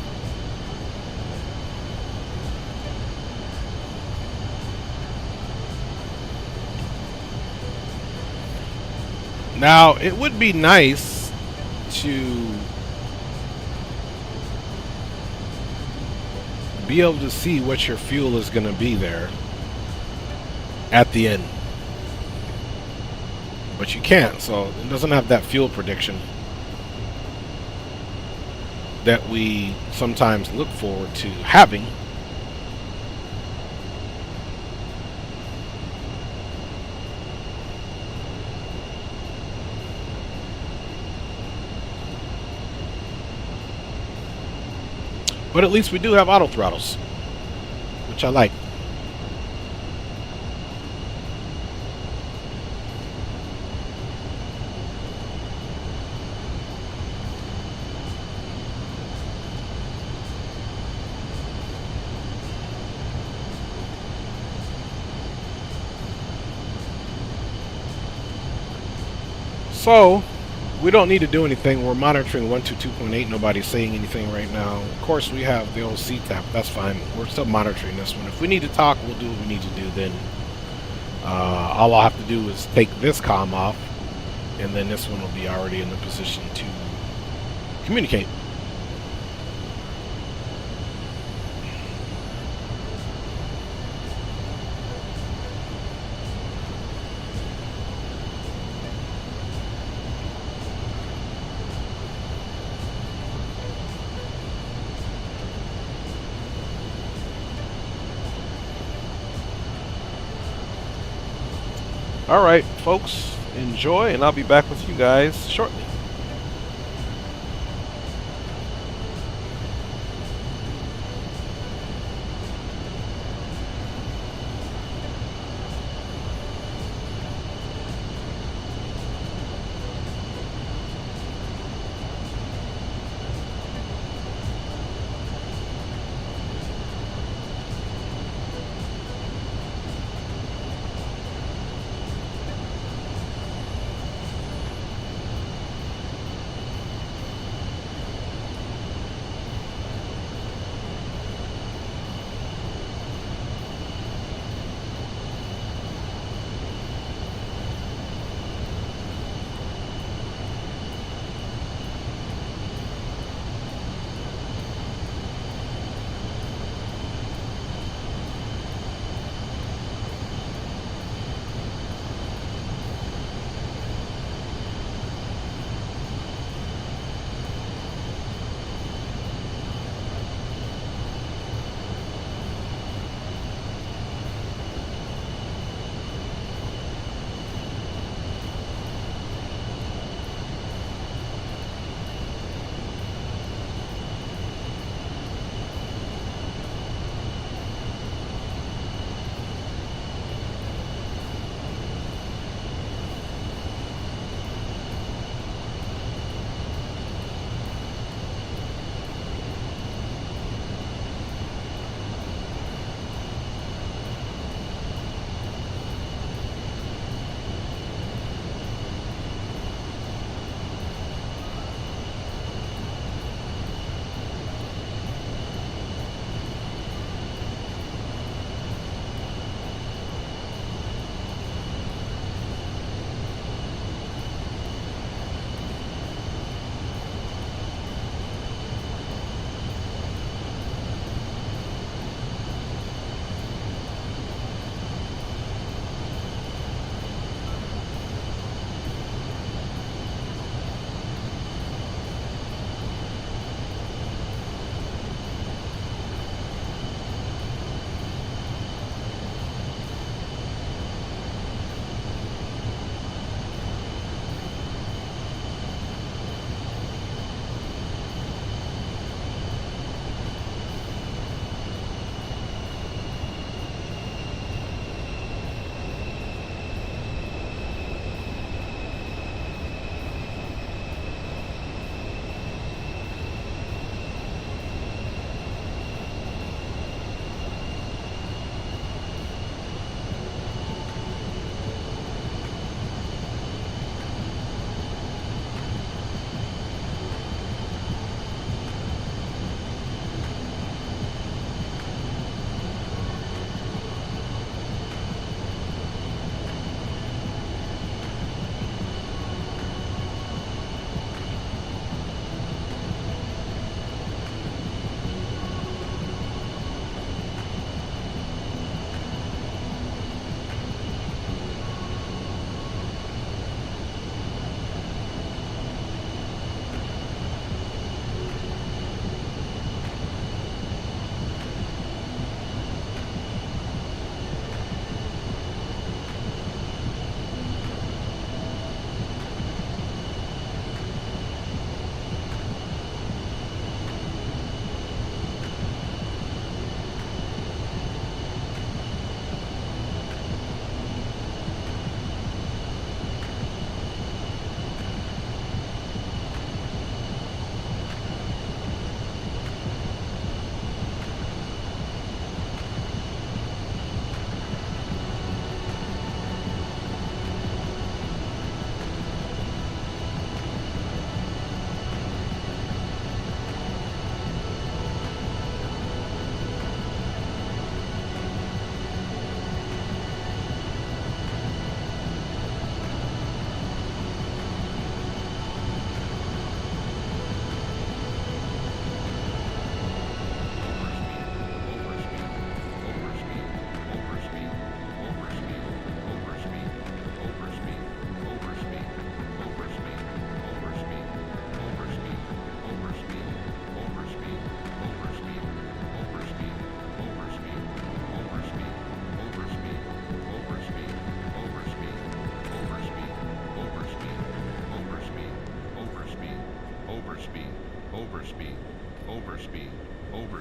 Now, it would be nice to be able to see what your fuel is going to be there at the end. But you can't, so it doesn't have that fuel prediction that we sometimes look forward to having. But at least we do have auto throttles, which I like. So we don't need to do anything. We're monitoring 122.8. Nobody's saying anything right now. Of course, we have the old C-tap. That's fine. We're still monitoring this one. If we need to talk, we'll do what we need to do then. All I'll have to do is take this comm off, and then this one will be already in the position to communicate. Alright, folks, enjoy, and I'll be back with you guys shortly.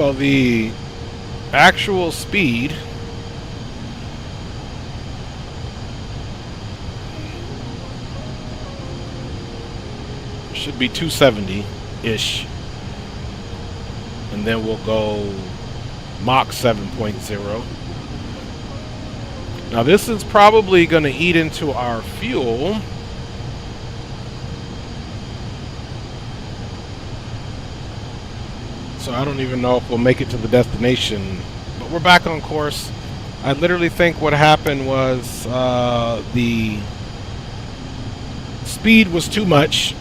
So the actual speed should be 270-ish. And then we'll go Mach 7.0. Now this is probably going to eat into our fuel. So I don't even know if we'll make it to the destination. But we're back on course. I literally think what happened was the speed was too much.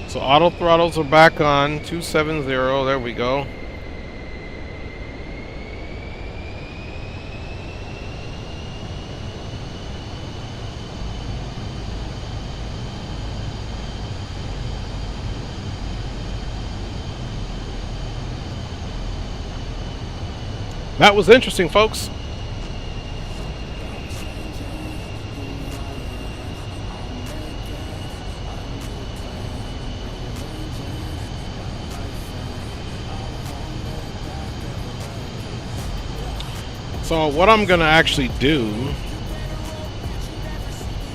So auto throttles are back on 270. There we go. That was interesting, folks. So what I'm gonna actually do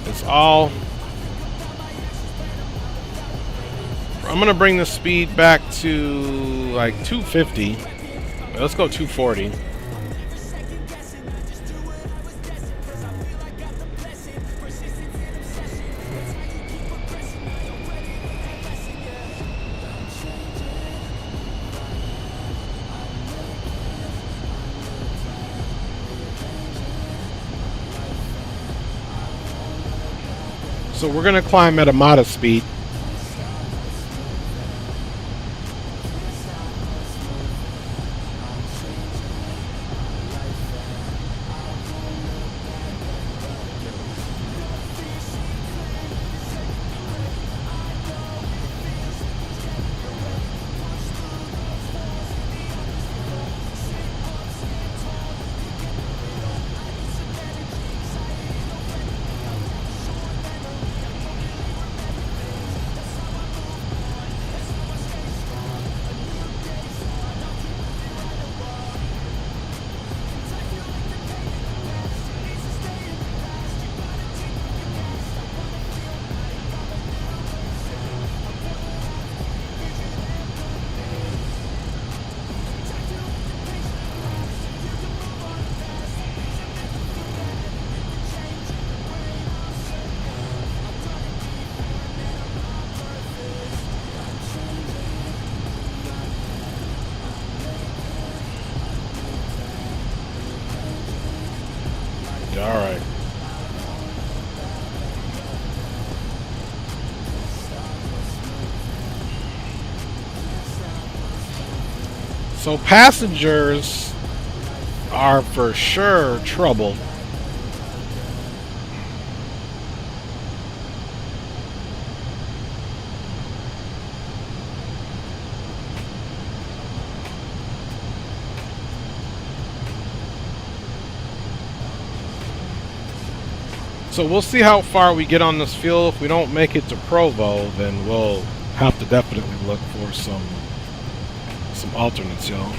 is I'm gonna bring the speed back to like 250. Let's go 240. So we're going to climb at a modest speed. All right. So passengers are for sure trouble. So we'll see how far we get on this fuel. If we don't make it to Provo, then we'll have to definitely look for some alternates, y'all.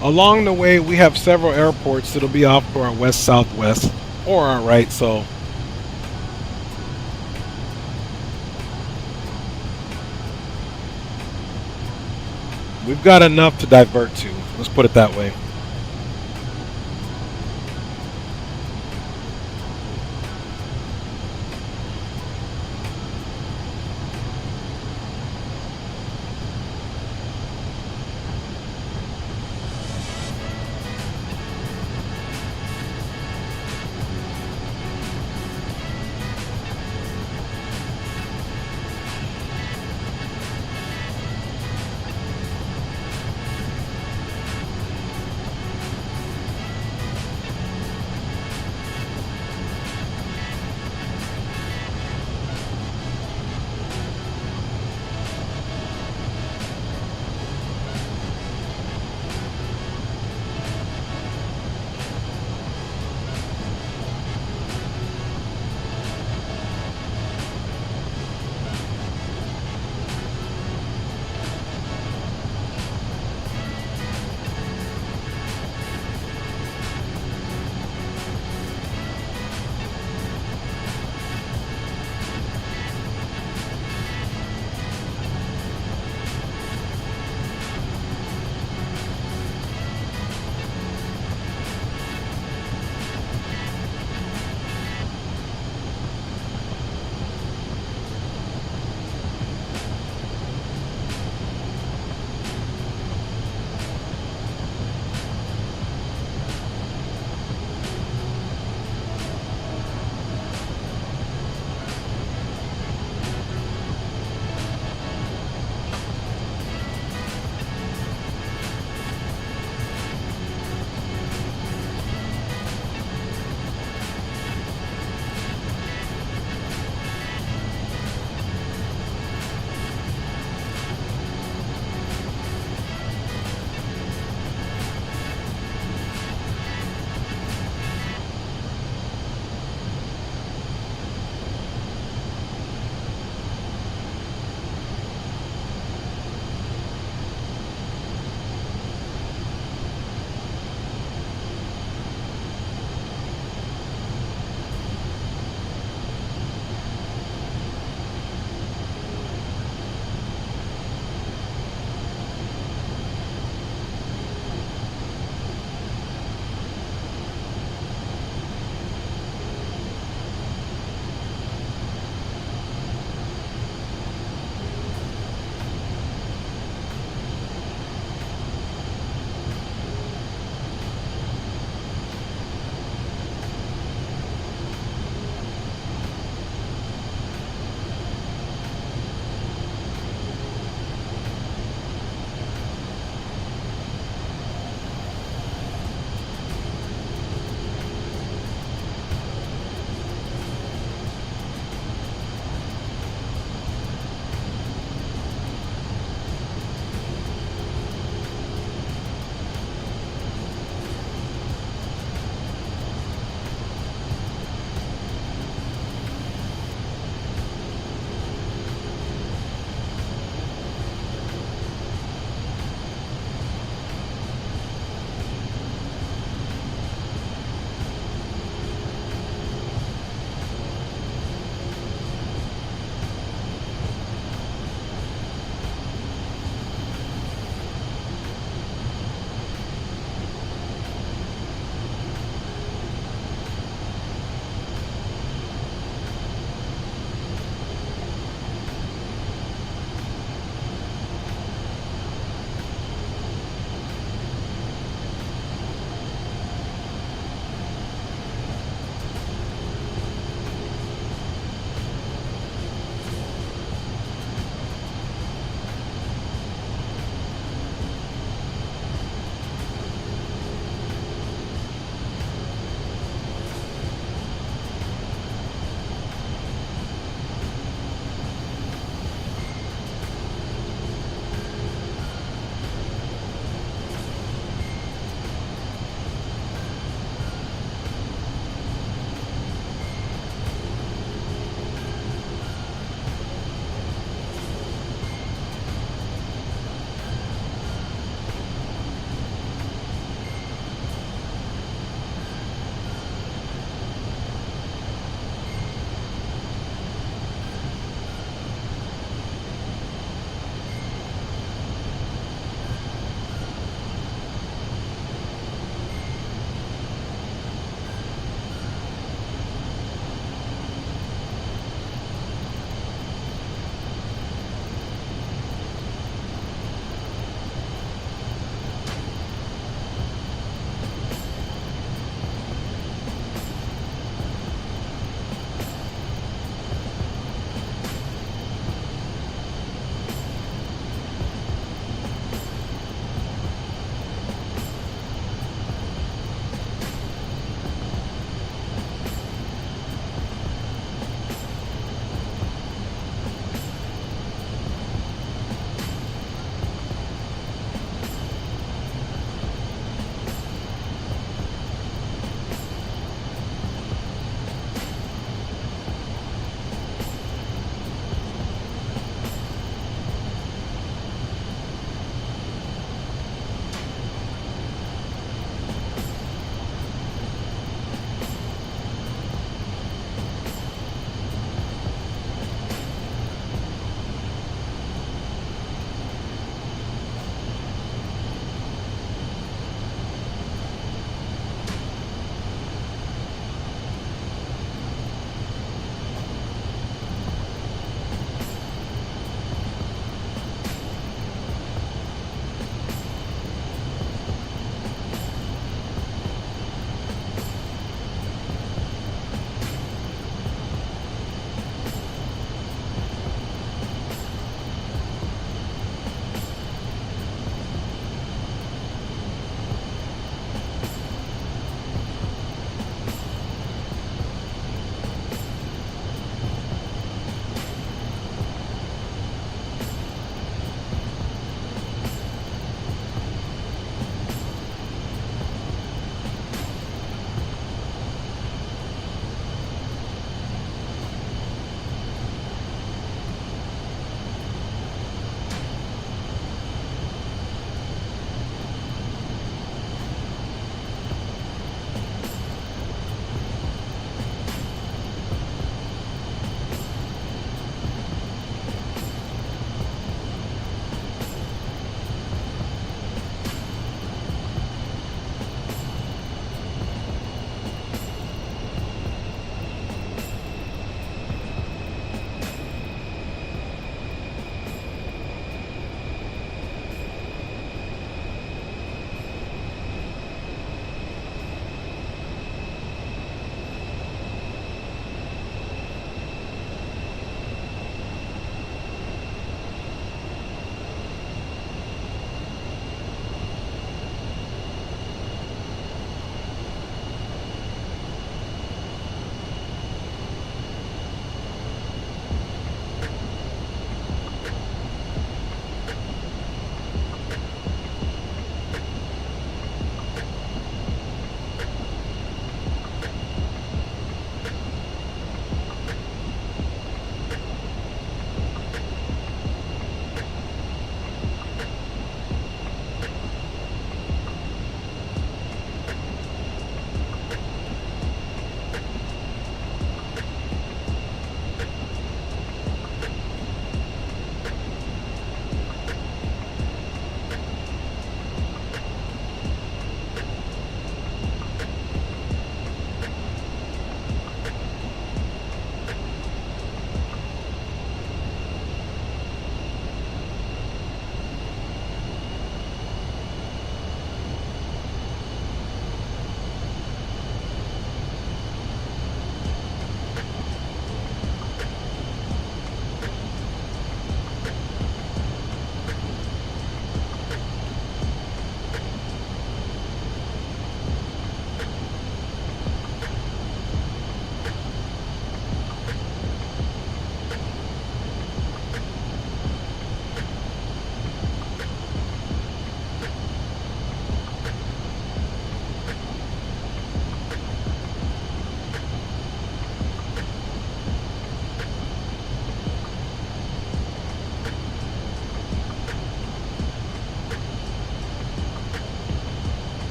Along the way, we have several airports that'll be off to our west-southwest or our right, so we've got enough to divert to. Let's put it that way.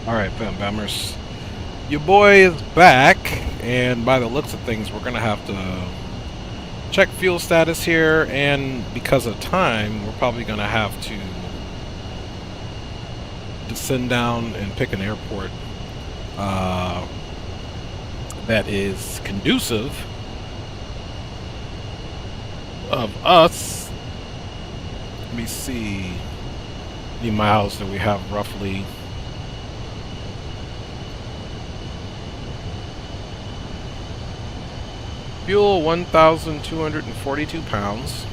Alright, Fam Bammers. Your boy is back, and by the looks of things, we're gonna have to check fuel status here, and because of time, we're probably gonna have to descend down and pick an airport that is conducive of us. Let me see the miles that we have roughly. Fuel 1,242 pounds.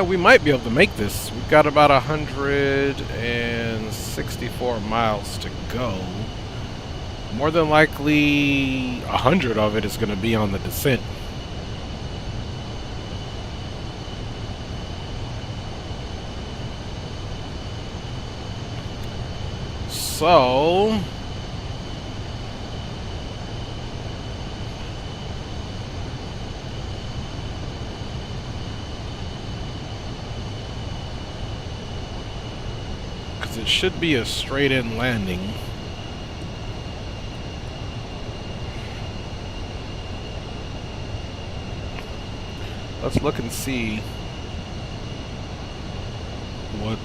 We might be able to make this. We've got about 164 miles to go. More than likely, 100 of it is going to be on the descent. So it should be a straight-in landing. Let's look and see what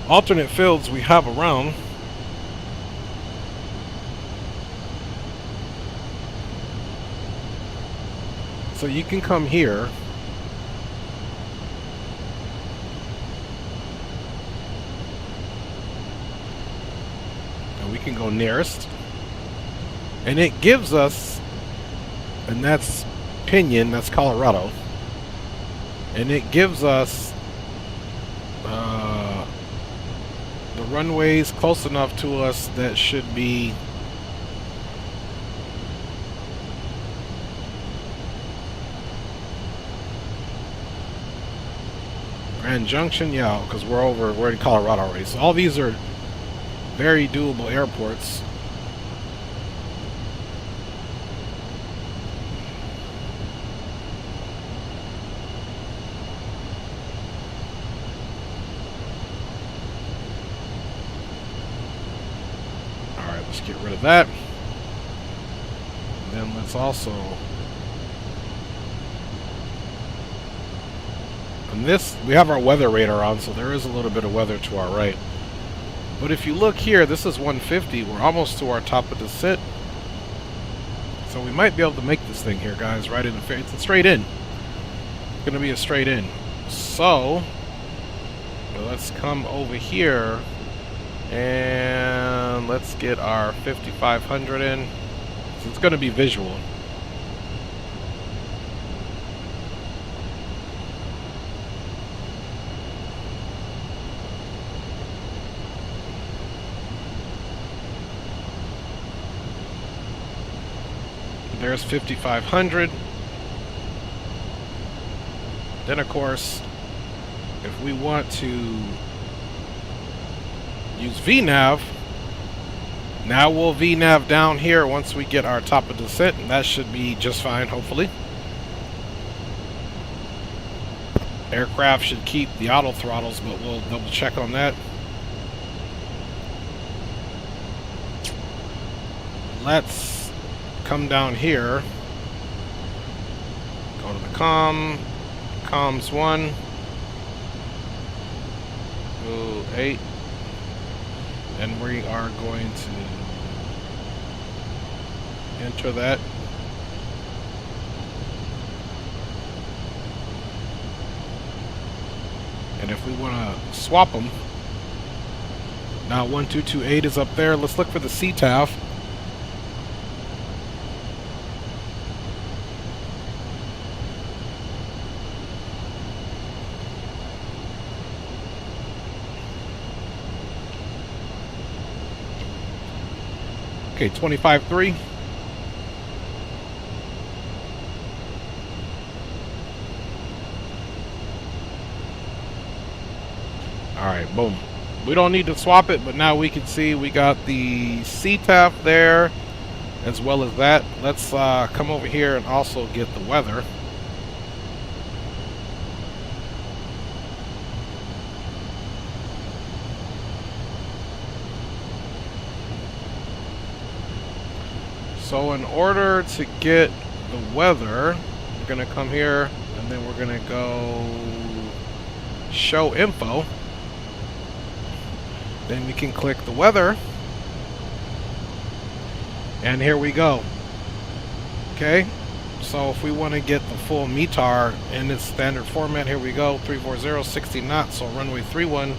alternate fields we have around. So you can come here. We can go nearest, and it gives us, and that's Pinion, that's Colorado, and it gives us the runways close enough to us that should be Grand Junction, yeah, because we're in Colorado already. So all these are very doable airports. Alright, let's get rid of that. And then let's also... And this, we have our weather radar on, so there is a little bit of weather to our right. But if you look here, this is 150. We're almost to our top of the descent. So we might be able to make this thing here, guys, right in the face. It's a straight in. It's going to be a straight in. So, let's come over here and let's get our 5500 in. So it's going to be visual. There's 5500. Then of course, if we want to use VNav, now we'll VNav down here once we get our top of descent, and that should be just fine, hopefully. Aircraft should keep the auto throttles, but we'll double check on that. Let's come down here, go to the comms 1, 8, and we are going to enter that. And if we want to swap them, now 1228 is up there. Let's look for the CTAF. Okay, 25.3. Alright, boom. We don't need to swap it, but now we can see we got the CTAF there as well as that. Let's come over here and also get the weather. So in order to get the weather, we're going to come here and then we're going to go show info. Then we can click the weather. And here we go. Okay. So if we want to get the full METAR in its standard format, here we go. 340, 60 knots. So runway 31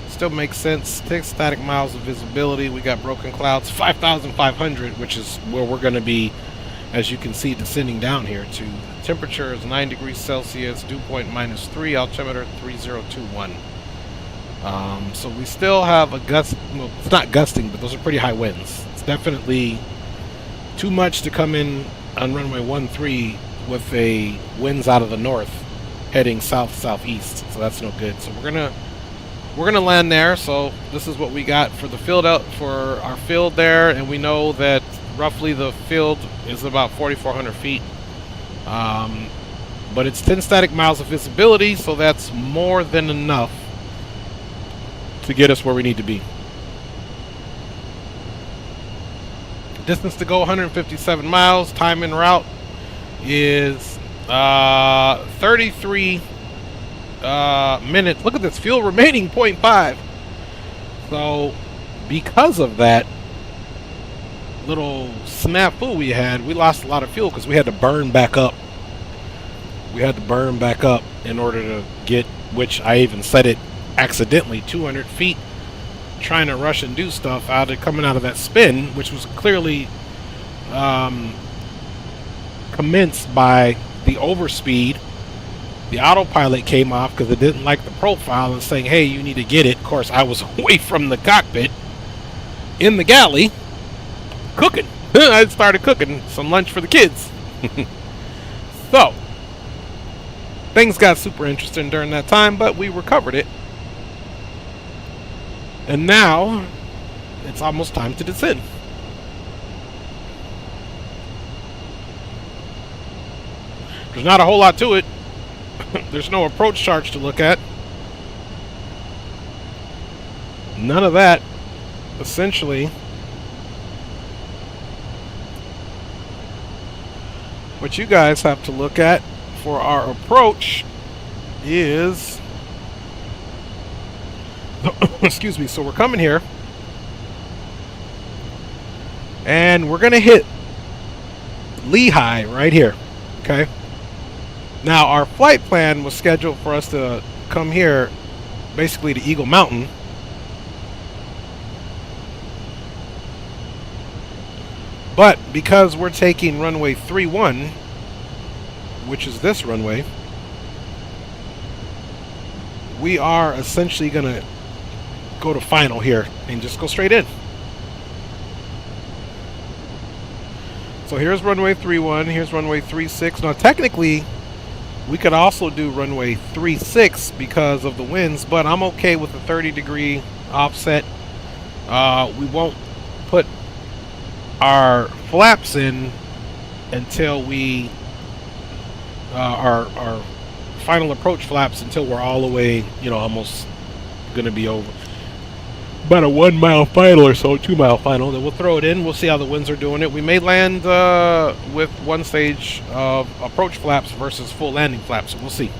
still makes sense. 6 static miles of visibility. We got broken clouds, 5,500, which is where we're going to be, as you can see, descending down here to. Temperature is 9 degrees Celsius, dew point -3, altimeter 3021. So we still have a gust. Well, it's not gusting, but those are pretty high winds. It's definitely too much to come in on runway 13 with a winds out of the north heading south-southeast. So that's no good. So we're gonna land there. So this is what we got for the field out for our field there, and we know that roughly the field is about 4,400 feet. But it's 10 static miles of visibility, so that's more than enough to get us where we need to be. Distance to go 157 miles. Time en route is 33 minutes. Look at this, fuel remaining 0.5. So because of that little snafu we had, we lost a lot of fuel because we had to burn back up. We had to burn back up in order to get, which I even said it accidentally, 200 feet, trying to rush and do stuff coming out of that spin, which was clearly commenced by the overspeed. The autopilot came off because it didn't like the profile and saying, hey, you need to get it. Of course, I was away from the cockpit in the galley cooking. I started cooking some lunch for the kids. So things got super interesting during that time, but we recovered it. And now it's almost time to descend. There's not a whole lot to it. There's no approach charts to look at. None of that. Essentially, what you guys have to look at for our approach is excuse me. So we're coming here and we're gonna hit Lehigh right here. Okay, now our flight plan was scheduled for us to come here basically to Eagle Mountain, but because we're taking runway 31, which is this runway, we are essentially gonna go to final here and just go straight in. So here's runway 31, here's runway 36. Now technically we could also do runway 36 because of the winds, but I'm okay with the 30-degree offset. We won't put our flaps in until we our final approach flaps until we're all the way, almost gonna be over. About a 1 mile final or so, 2 mile final. Then we'll throw it in. We'll see how the winds are doing it. We may land with one stage of approach flaps versus full landing flaps. So we'll see.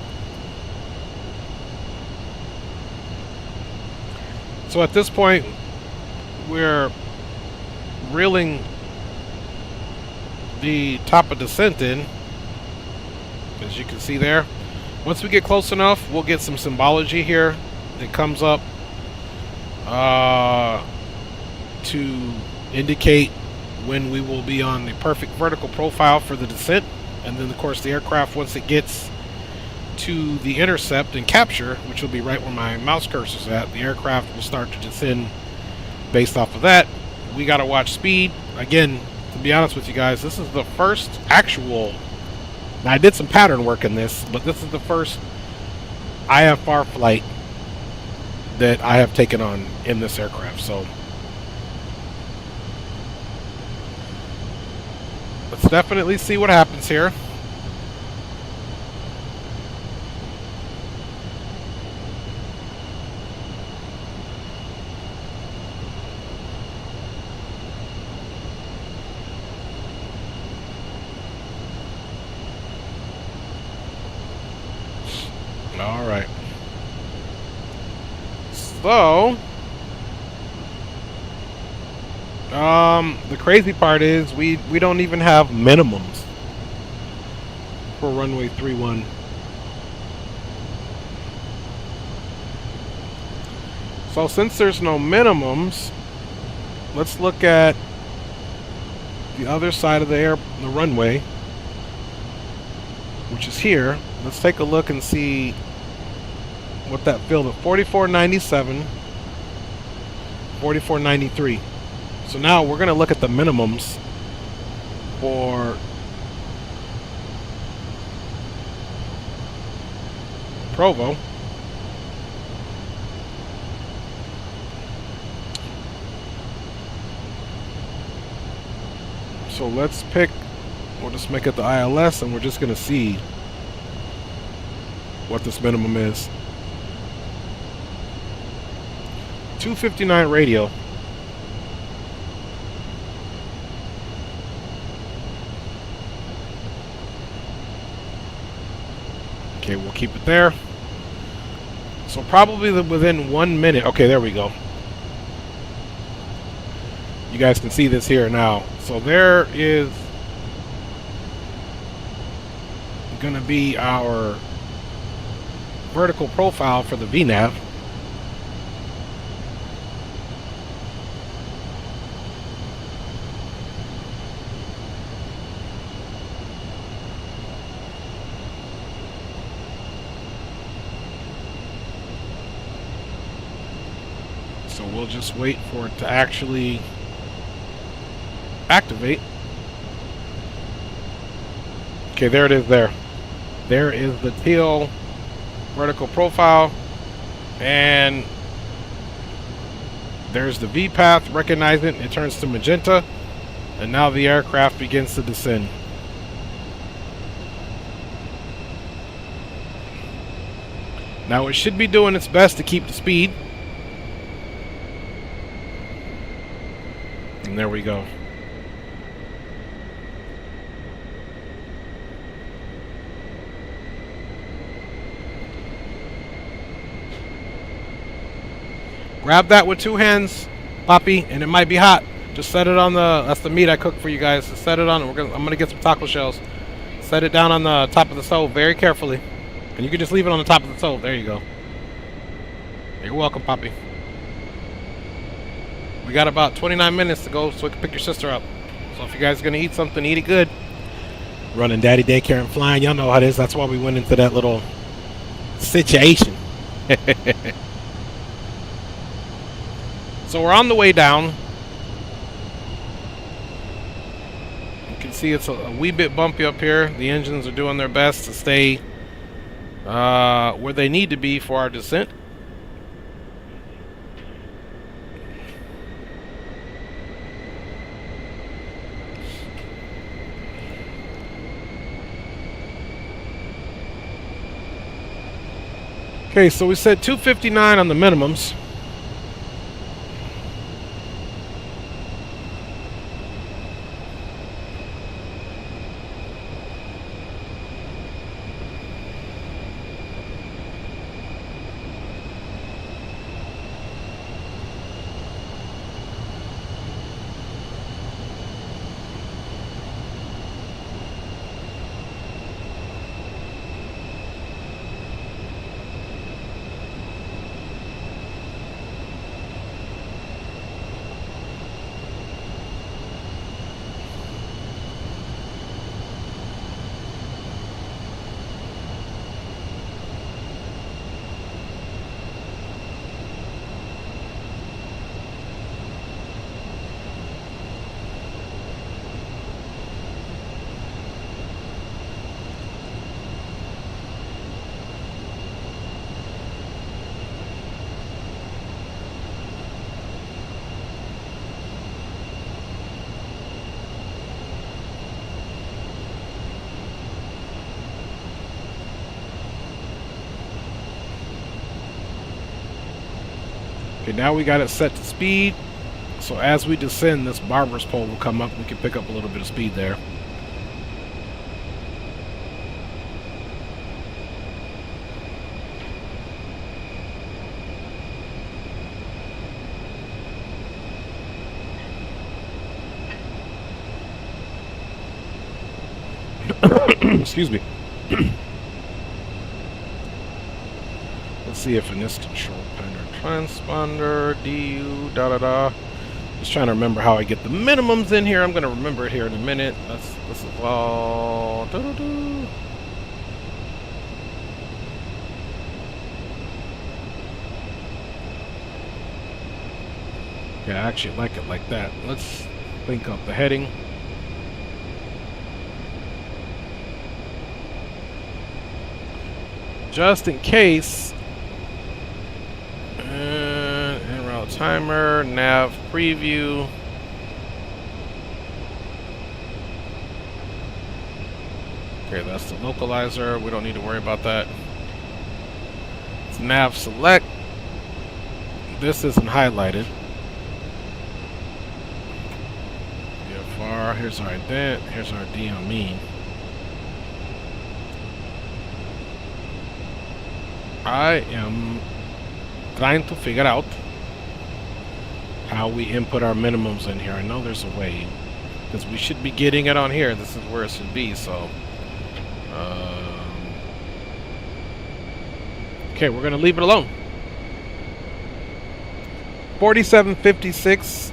So at this point, we're reeling the top of descent in, as you can see there. Once we get close enough, we'll get some symbology here that comes up to indicate when we will be on the perfect vertical profile for the descent. And then of course the aircraft, once it gets to the intercept and capture, which will be right where my mouse cursor is at, the aircraft will start to descend based off of that. We got to watch speed. Again, to be honest with you guys, this is the first actual, now I did some pattern work in this, but this is the first IFR flight that I have taken on in this aircraft. So let's definitely see what happens here. All right. So, the crazy part is we don't even have minimums for runway 31. So since there's no minimums, let's look at the other side of the runway, which is here. Let's take a look and see what that field of 4497, 4493. So now we're going to look at the minimums for Provo. So let's pick, we'll just make it the ILS, and we're just going to see what this minimum is. 259 radio. Okay, we'll keep it there. So probably within 1 minute. Okay, there we go. You guys can see this here now. So there is going to be our vertical profile for the VNAV. So we'll just wait for it to actually activate. Okay, there it is there. There is the teal vertical profile, and there's the V path. Recognize it. It turns to magenta, and now the aircraft begins to descend. Now it should be doing its best to keep the speed. And there we go. Grab that with 2 hands, Poppy, and it might be hot. Just set it on that's the meat I cooked for you guys. Just set it on. I'm gonna get some taco shells. Set it down on the top of the stove very carefully. And you can just leave it on the top of the stove. There you go. You're welcome, Poppy. We got about 29 minutes to go so we can pick your sister up. So if you guys are gonna eat something, eat it good. Running daddy daycare and flying, y'all know how it is. That's why we went into that little situation. So we're on the way down. You can see it's a wee bit bumpy up here. The engines are doing their best to stay where they need to be for our descent. Okay, so we said 259 on the minimums. Okay, now we got it set to speed. So as we descend, this barber's pole will come up. We can pick up a little bit of speed there. Excuse me. Let's see if in this control panel, transponder, DU, da da da. Just trying to remember how I get the minimums in here. I'm gonna remember it here in a minute. This is all. Doo-doo-doo. Yeah, I actually like it like that. Let's link up the heading. Just in case. En route timer, nav preview. Okay, that's the localizer. We don't need to worry about that. It's nav select. This isn't highlighted. VFR, here's our ident, here's our DME. I am trying to figure out how we input our minimums in here. I know there's a way, because we should be getting it on here. This is where it should be, so. Okay, we're going to leave it alone. 4756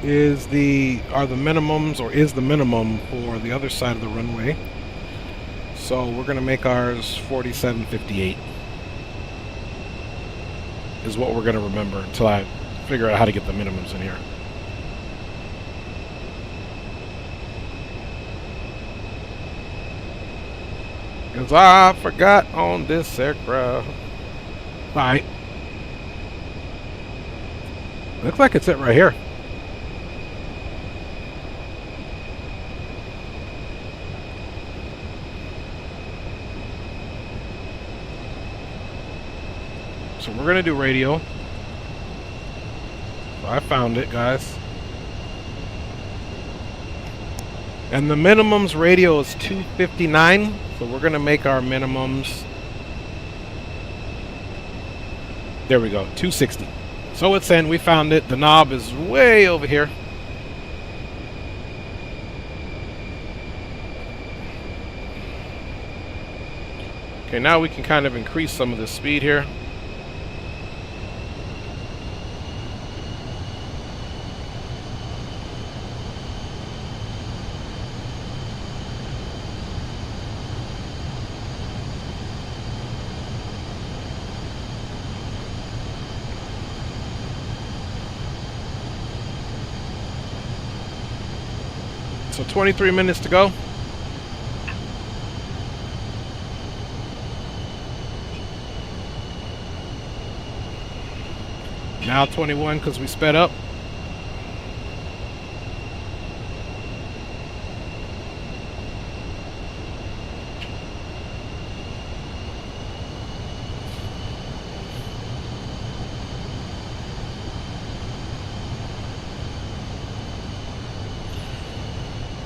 is the minimums, or is the minimum for the other side of the runway. So we're going to make ours 4758 is what we're going to remember until I figure out how to get the minimums in here. Because I forgot on this aircraft. Alright. Looks like it's it right here. So we're going to do radio. So I found it, guys. And the minimums radio is 259. So we're going to make our minimums. There we go, 260. So it's in. We found it. The knob is way over here. Okay, now we can kind of increase some of the speed here. So 23 minutes to go. Now 21 because we sped up.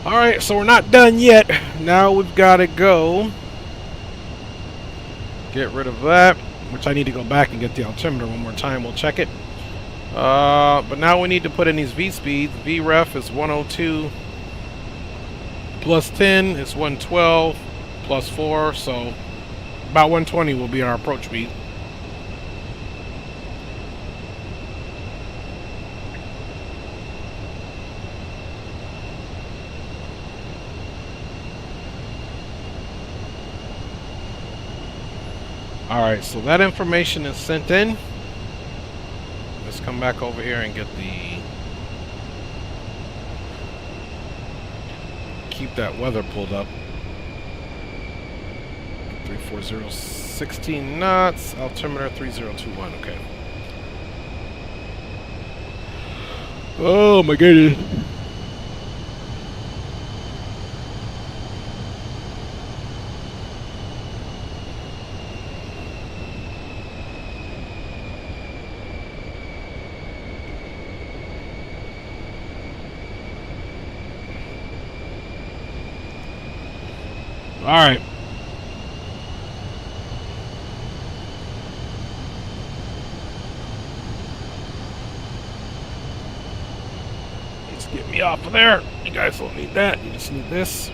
Alright, so we're not done yet. Now we've got to go get rid of that, which I need to go back and get the altimeter one more time. We'll check it. But now we need to put in these V speeds. VREF is 102 plus 10 is 112 plus 4, so about 120 will be our approach speed. Alright, so that information is sent in. Let's come back over here and get the... keep that weather pulled up. 340, 16 knots, altimeter 3021, okay. Oh my goodness. All right. Let's get me off of there. You guys don't need that. You just need this.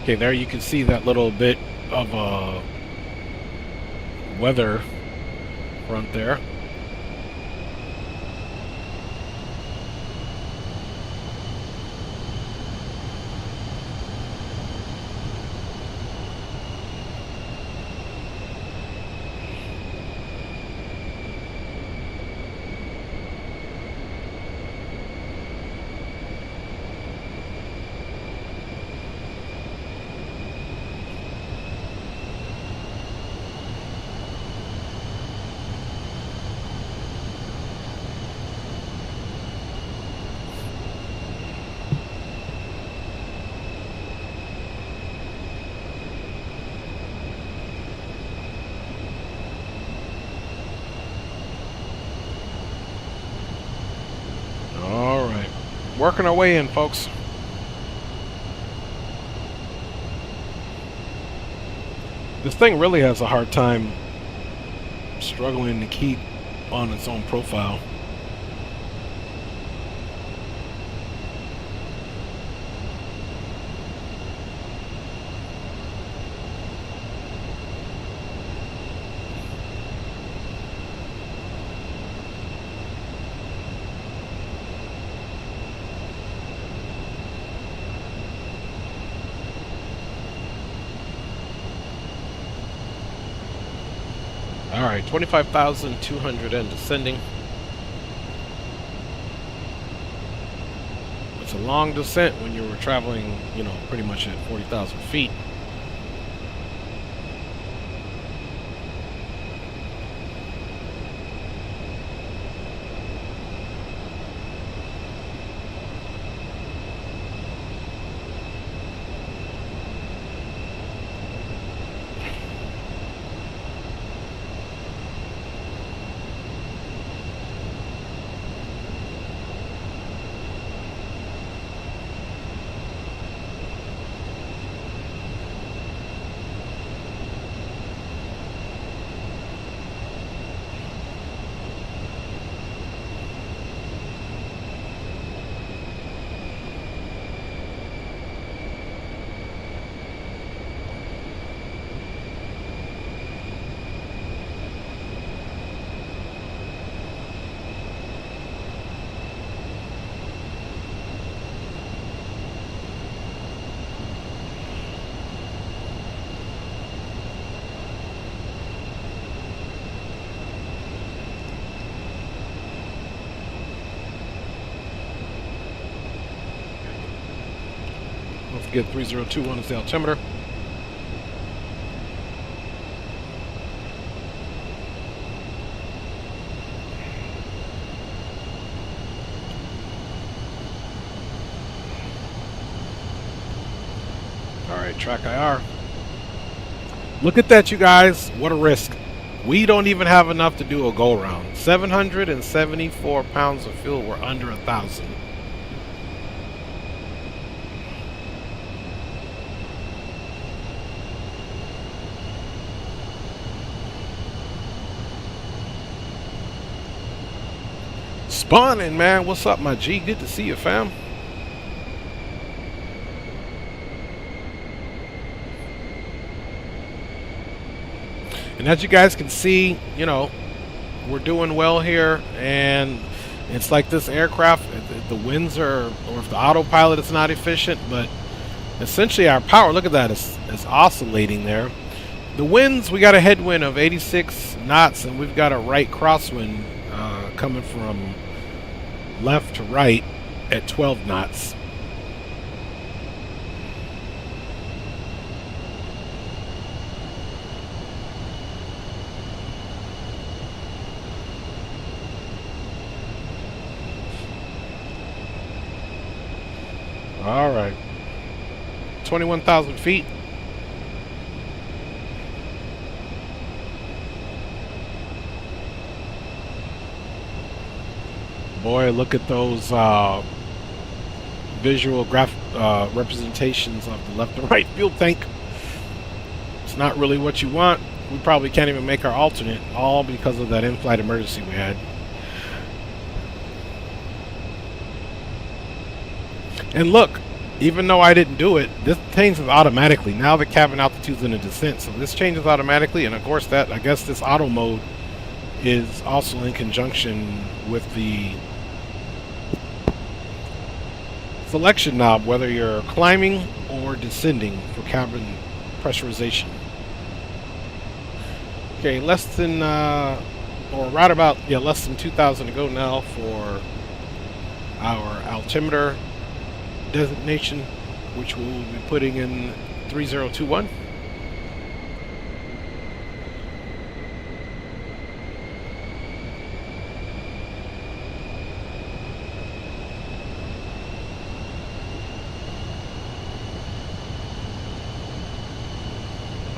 Okay, there you can see that little bit of weather front there. Working our way in, folks. This thing really has a hard time struggling to keep on its own profile. Alright, 25,200 and descending. It's a long descent when you were traveling, you know, pretty much at 40,000 feet. Don't forget 3021 is the altimeter. Alright, track IR. Look at that, you guys. What a risk. We don't even have enough to do a go round. 774 pounds of fuel. We're under 1,000. Spawning, man. What's up, my G? Good to see you, fam. And as you guys can see, you know, we're doing well here, and it's like this aircraft, the winds are, or if the autopilot is not efficient, but essentially our power, look at that, it's oscillating there. The winds, we got a headwind of 86 knots, and we've got a right crosswind coming from left to right at 12 knots. All right, 21,000 feet. Boy, look at those visual representations of the left and right fuel tank. It's not really what you want. We probably can't even make our alternate, all because of that in-flight emergency we had. And look, Even though I didn't do it, this changes automatically. Now the cabin altitude's in a descent, so this changes automatically. And of course, that I guess this auto mode is also in conjunction with the selection knob, whether you're climbing or descending for cabin pressurization. Okay, less than or right about less than 2,000 to go now for our altimeter designation, which we will be putting in 3021.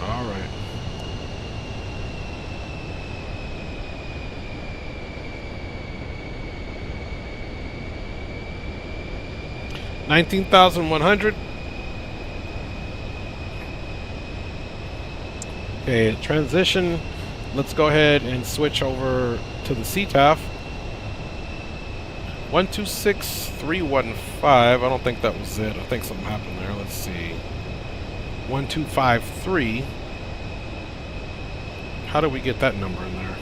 All right. 19,100. Okay, transition. Let's go ahead and switch over to the CTAF. 126315. I don't think that was it. I think something happened there. Let's see. 1253. How do we get that number in there?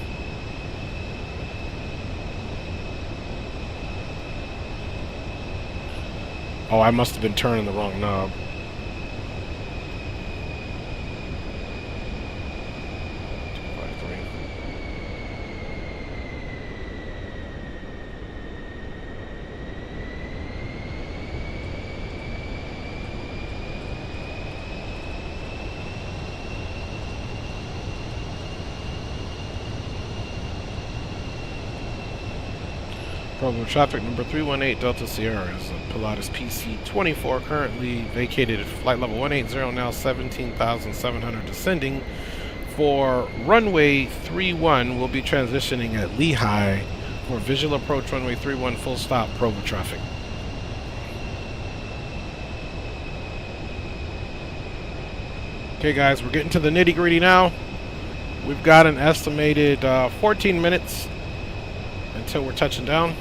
Oh, I must have been turning the wrong knob. Program traffic number 318 Delta Sierra is a Pilatus PC24, currently vacated at flight level 180, now 17,700 descending. For runway 31, we'll be transitioning at Lehigh for visual approach runway 31 full stop program traffic. Okay guys, we're getting to the nitty gritty now. We've got an estimated 14 minutes until we're touching down.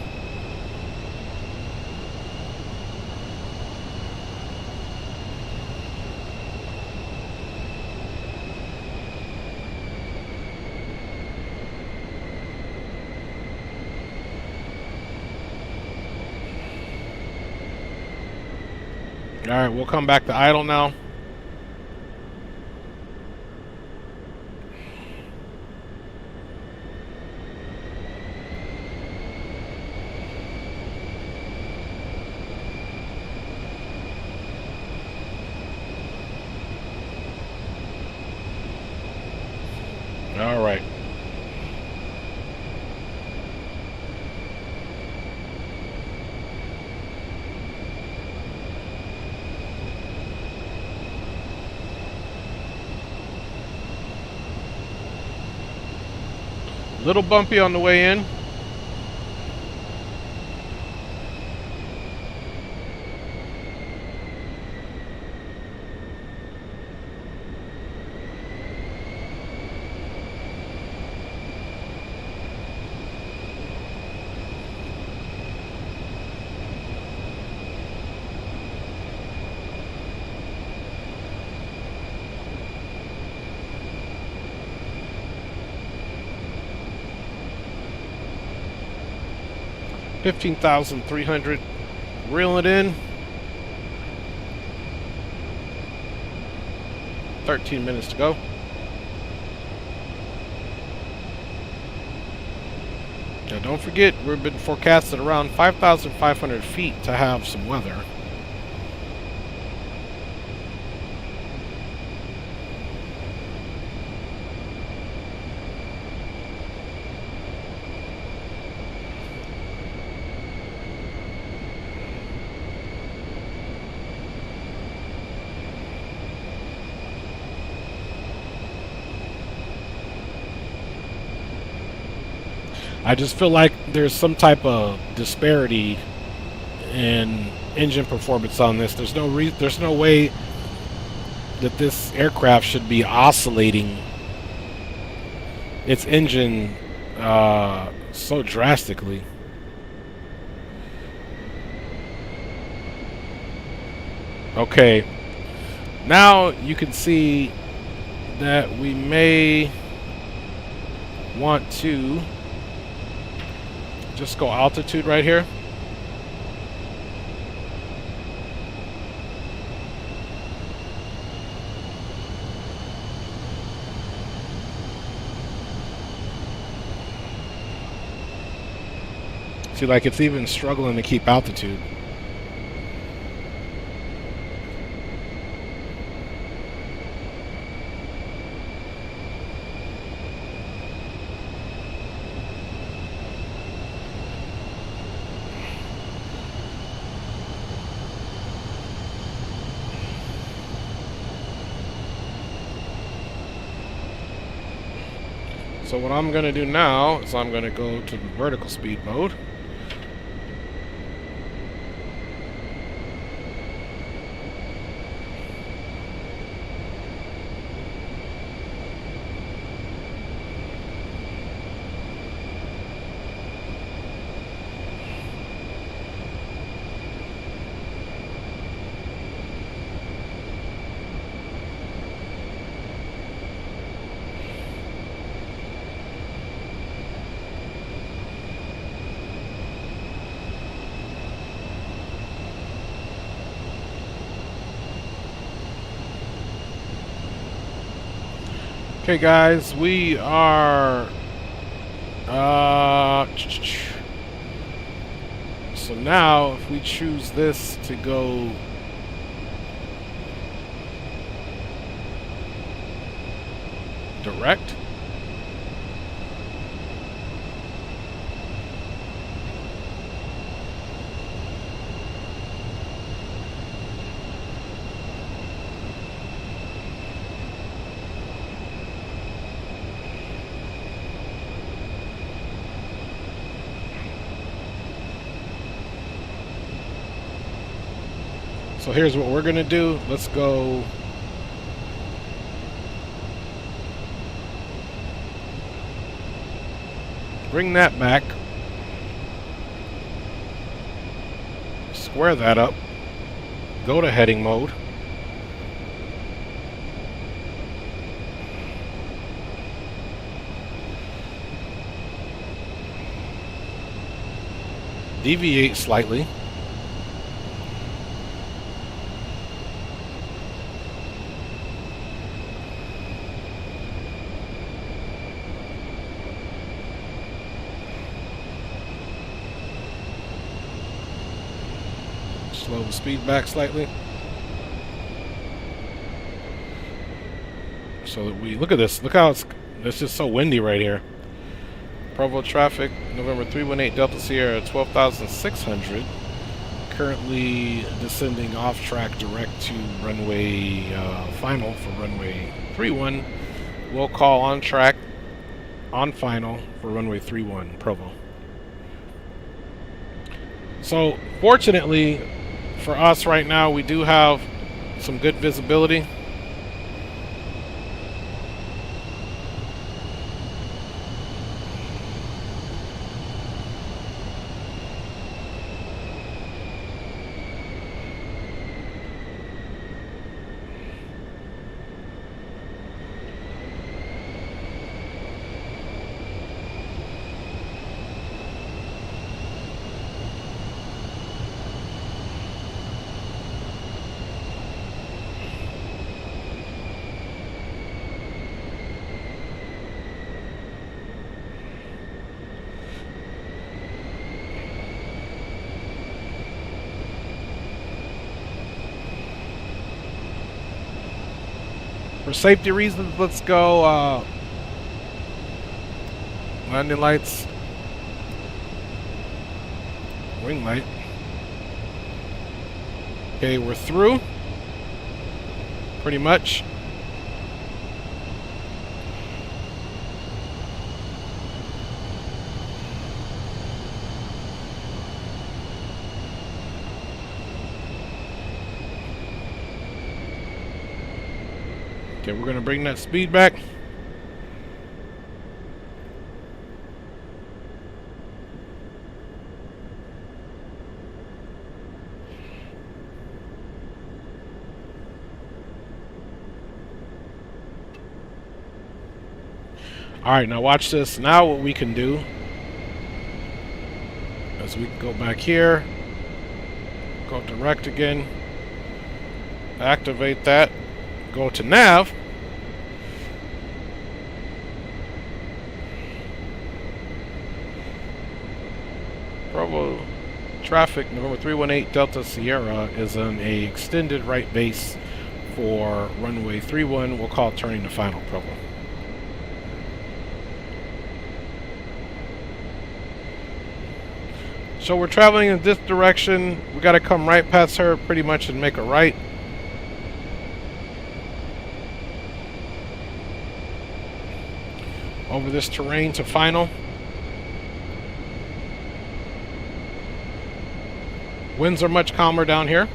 Alright, we'll come back to idle now. Alright. Little bumpy on the way in. $15,300. Reel it in. 13 minutes to go. Now don't forget, we've been forecasted around 5,500 feet to have some weather. I just feel like there's some type of disparity in engine performance on this. There's no way that this aircraft should be oscillating its engine so drastically. Okay, now you can see that we may want to just go altitude right here. See, like it's even struggling to keep altitude. So what I'm going to do now is I'm going to go to the vertical speed mode. Okay, guys, we are so now if we choose this to go direct, so here's what we're gonna do. Let's go bring that back, square that up, go to heading mode, deviate slightly, slow the speed back slightly, so that we look at this. Look how it's just so windy right here. Provo traffic, November 318 Delta Sierra 12,600. Currently descending off track direct to runway final for runway 31. We'll call on track on final for runway 31 Provo. So fortunately for us right now, we do have some good visibility. For safety reasons, let's go landing lights, wing light. Okay, we're through, pretty much. Okay, we're going to bring that speed back. Alright, now watch this. Now what we can do is we can go back here, go direct again, activate that, go to nav, Bravo traffic November 318 Delta Sierra is on a extended right base for runway 31. We'll call it turning to final, Provo. So we're traveling in this direction. We got to come right past her pretty much and make a right. Over this terrain to final. Winds are much calmer down here.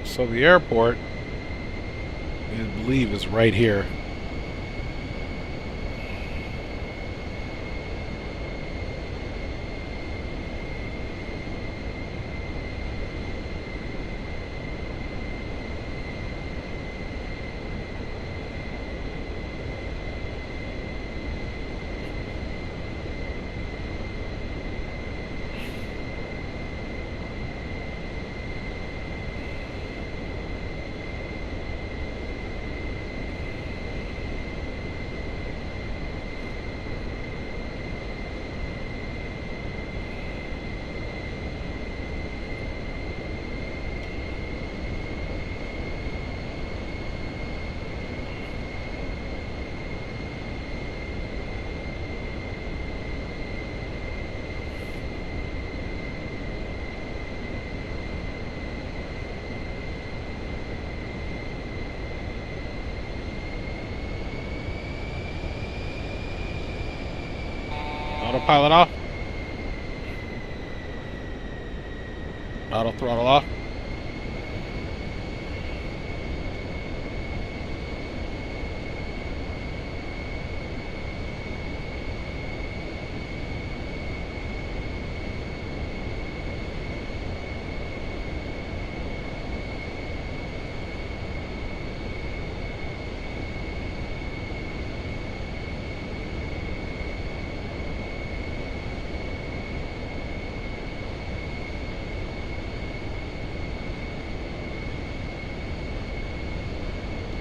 So the airport, I believe, is right here. Autopilot off. Auto throttle off.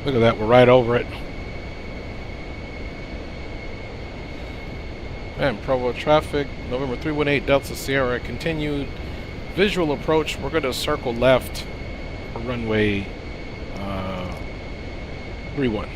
Look at that, we're right over it. And Provo traffic, November 318 Delta Sierra, continued visual approach. We're going to circle left for runway 31.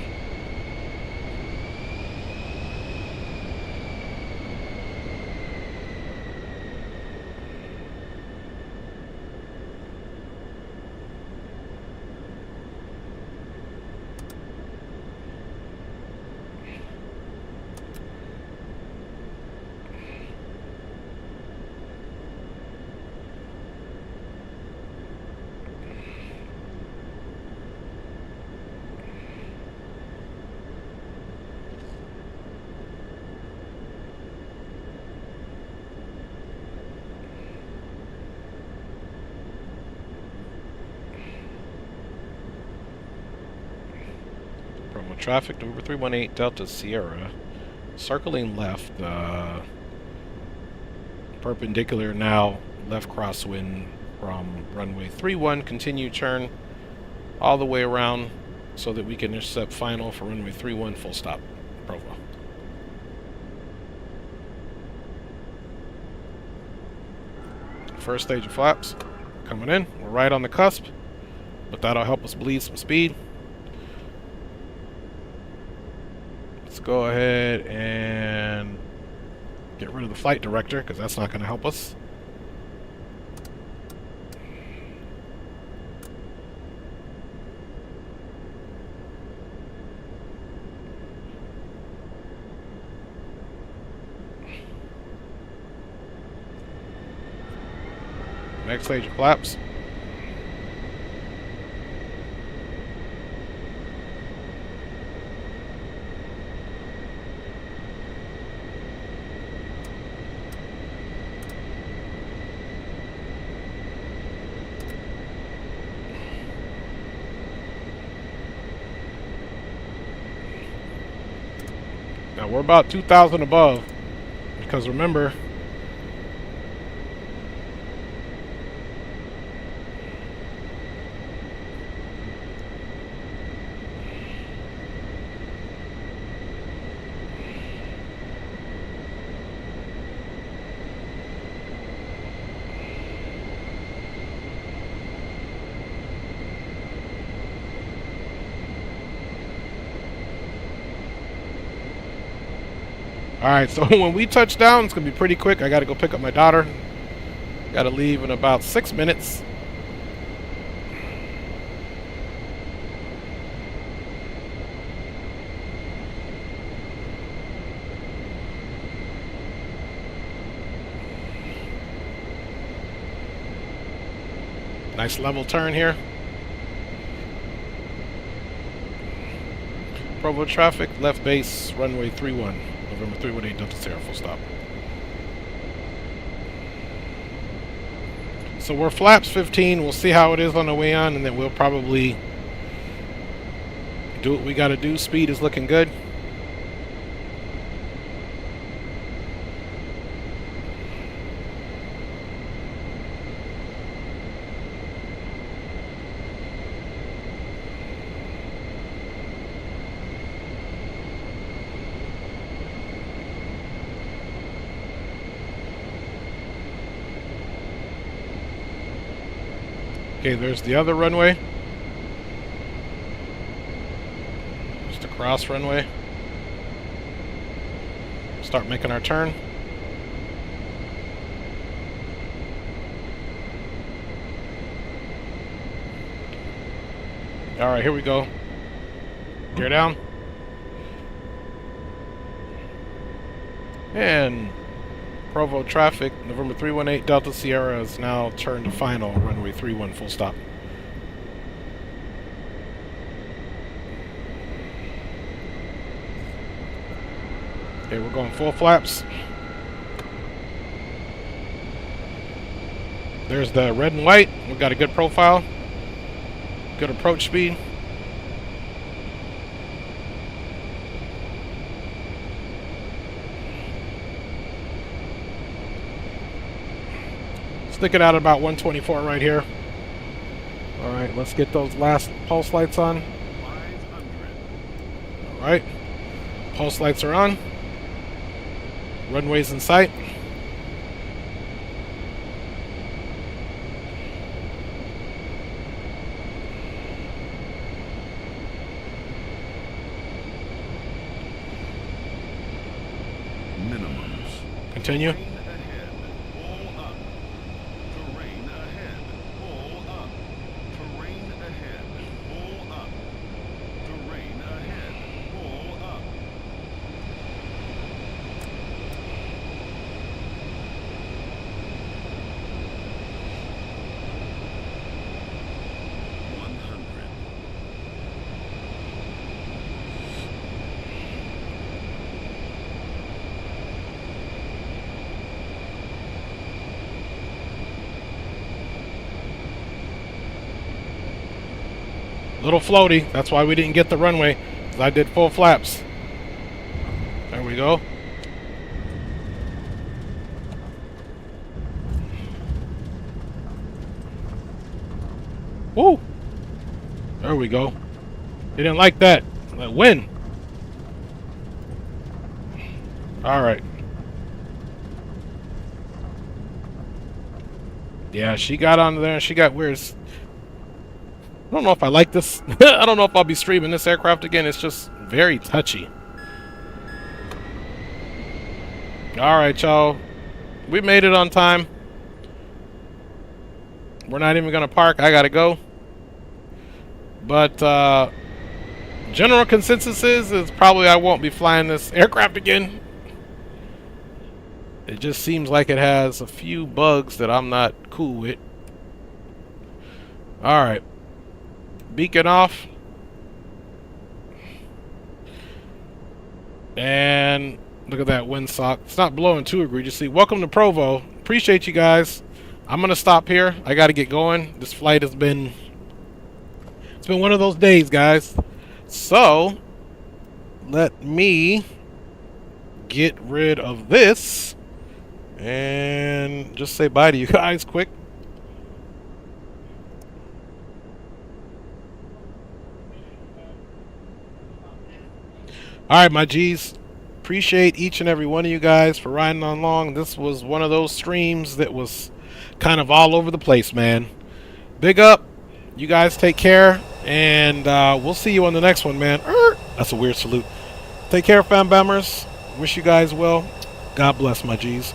Traffic, November 318 Delta Sierra, circling left, perpendicular now, left crosswind from runway 31, continue turn all the way around so that we can intercept final for runway 31, full stop, Provo. First stage of flaps coming in, we're right on the cusp, but that'll help us bleed some speed. Let's go ahead and get rid of the flight director because that's not going to help us. Next stage of flaps. we're about 2,000 above. Because remember, alright, so when we touch down, it's going to be pretty quick. I got to go pick up my daughter. Got to leave in about 6 minutes. Nice level turn here. Provo traffic, left base, runway 31. November 318 Delta Sierra, full stop. So we're flaps 15. We'll see how it is on the way on, and then we'll probably do what we got to do. Speed is looking good. Okay, there's the other runway. Just a cross runway. Start making our turn. Alright, here we go. Gear down. And Provo traffic, November 318 Delta Sierra is now turned to final, runway 31, full stop. Okay, we're going full flaps. There's the red and white. We've got a good profile. Good approach speed. Sticking out at about 124 right here. Alright, let's get those last pulse lights on. Alright. Pulse lights are on. Runway's in sight. Minimums. Continue. Little floaty. That's why we didn't get the runway, because I did full flaps. There we go. Woo! There we go. They didn't like that. Like, win. Alright. Yeah, she got on there and she got weird. I don't know if I like this. I don't know if I'll be streaming this aircraft again. It's just very touchy. Alright, y'all. We made it on time. We're not even going to park. I got to go. But general consensus is probably I won't be flying this aircraft again. It just seems like it has a few bugs that I'm not cool with. Alright. Beacon off. And look at that windsock. It's not blowing too egregiously. Welcome to Provo. Appreciate you guys. I'm going to stop here. I got to get going. This flight has been... It's been one of those days, guys. So, let me get rid of this and just say bye to you guys quick. All right, my G's. Appreciate each and every one of you guys for riding on along. This was one of those streams that was kind of all over the place, man. Big up. You guys take care, and we'll see you on the next one, man. That's a weird salute. Take care, fam bammers. Wish you guys well. God bless, my G's.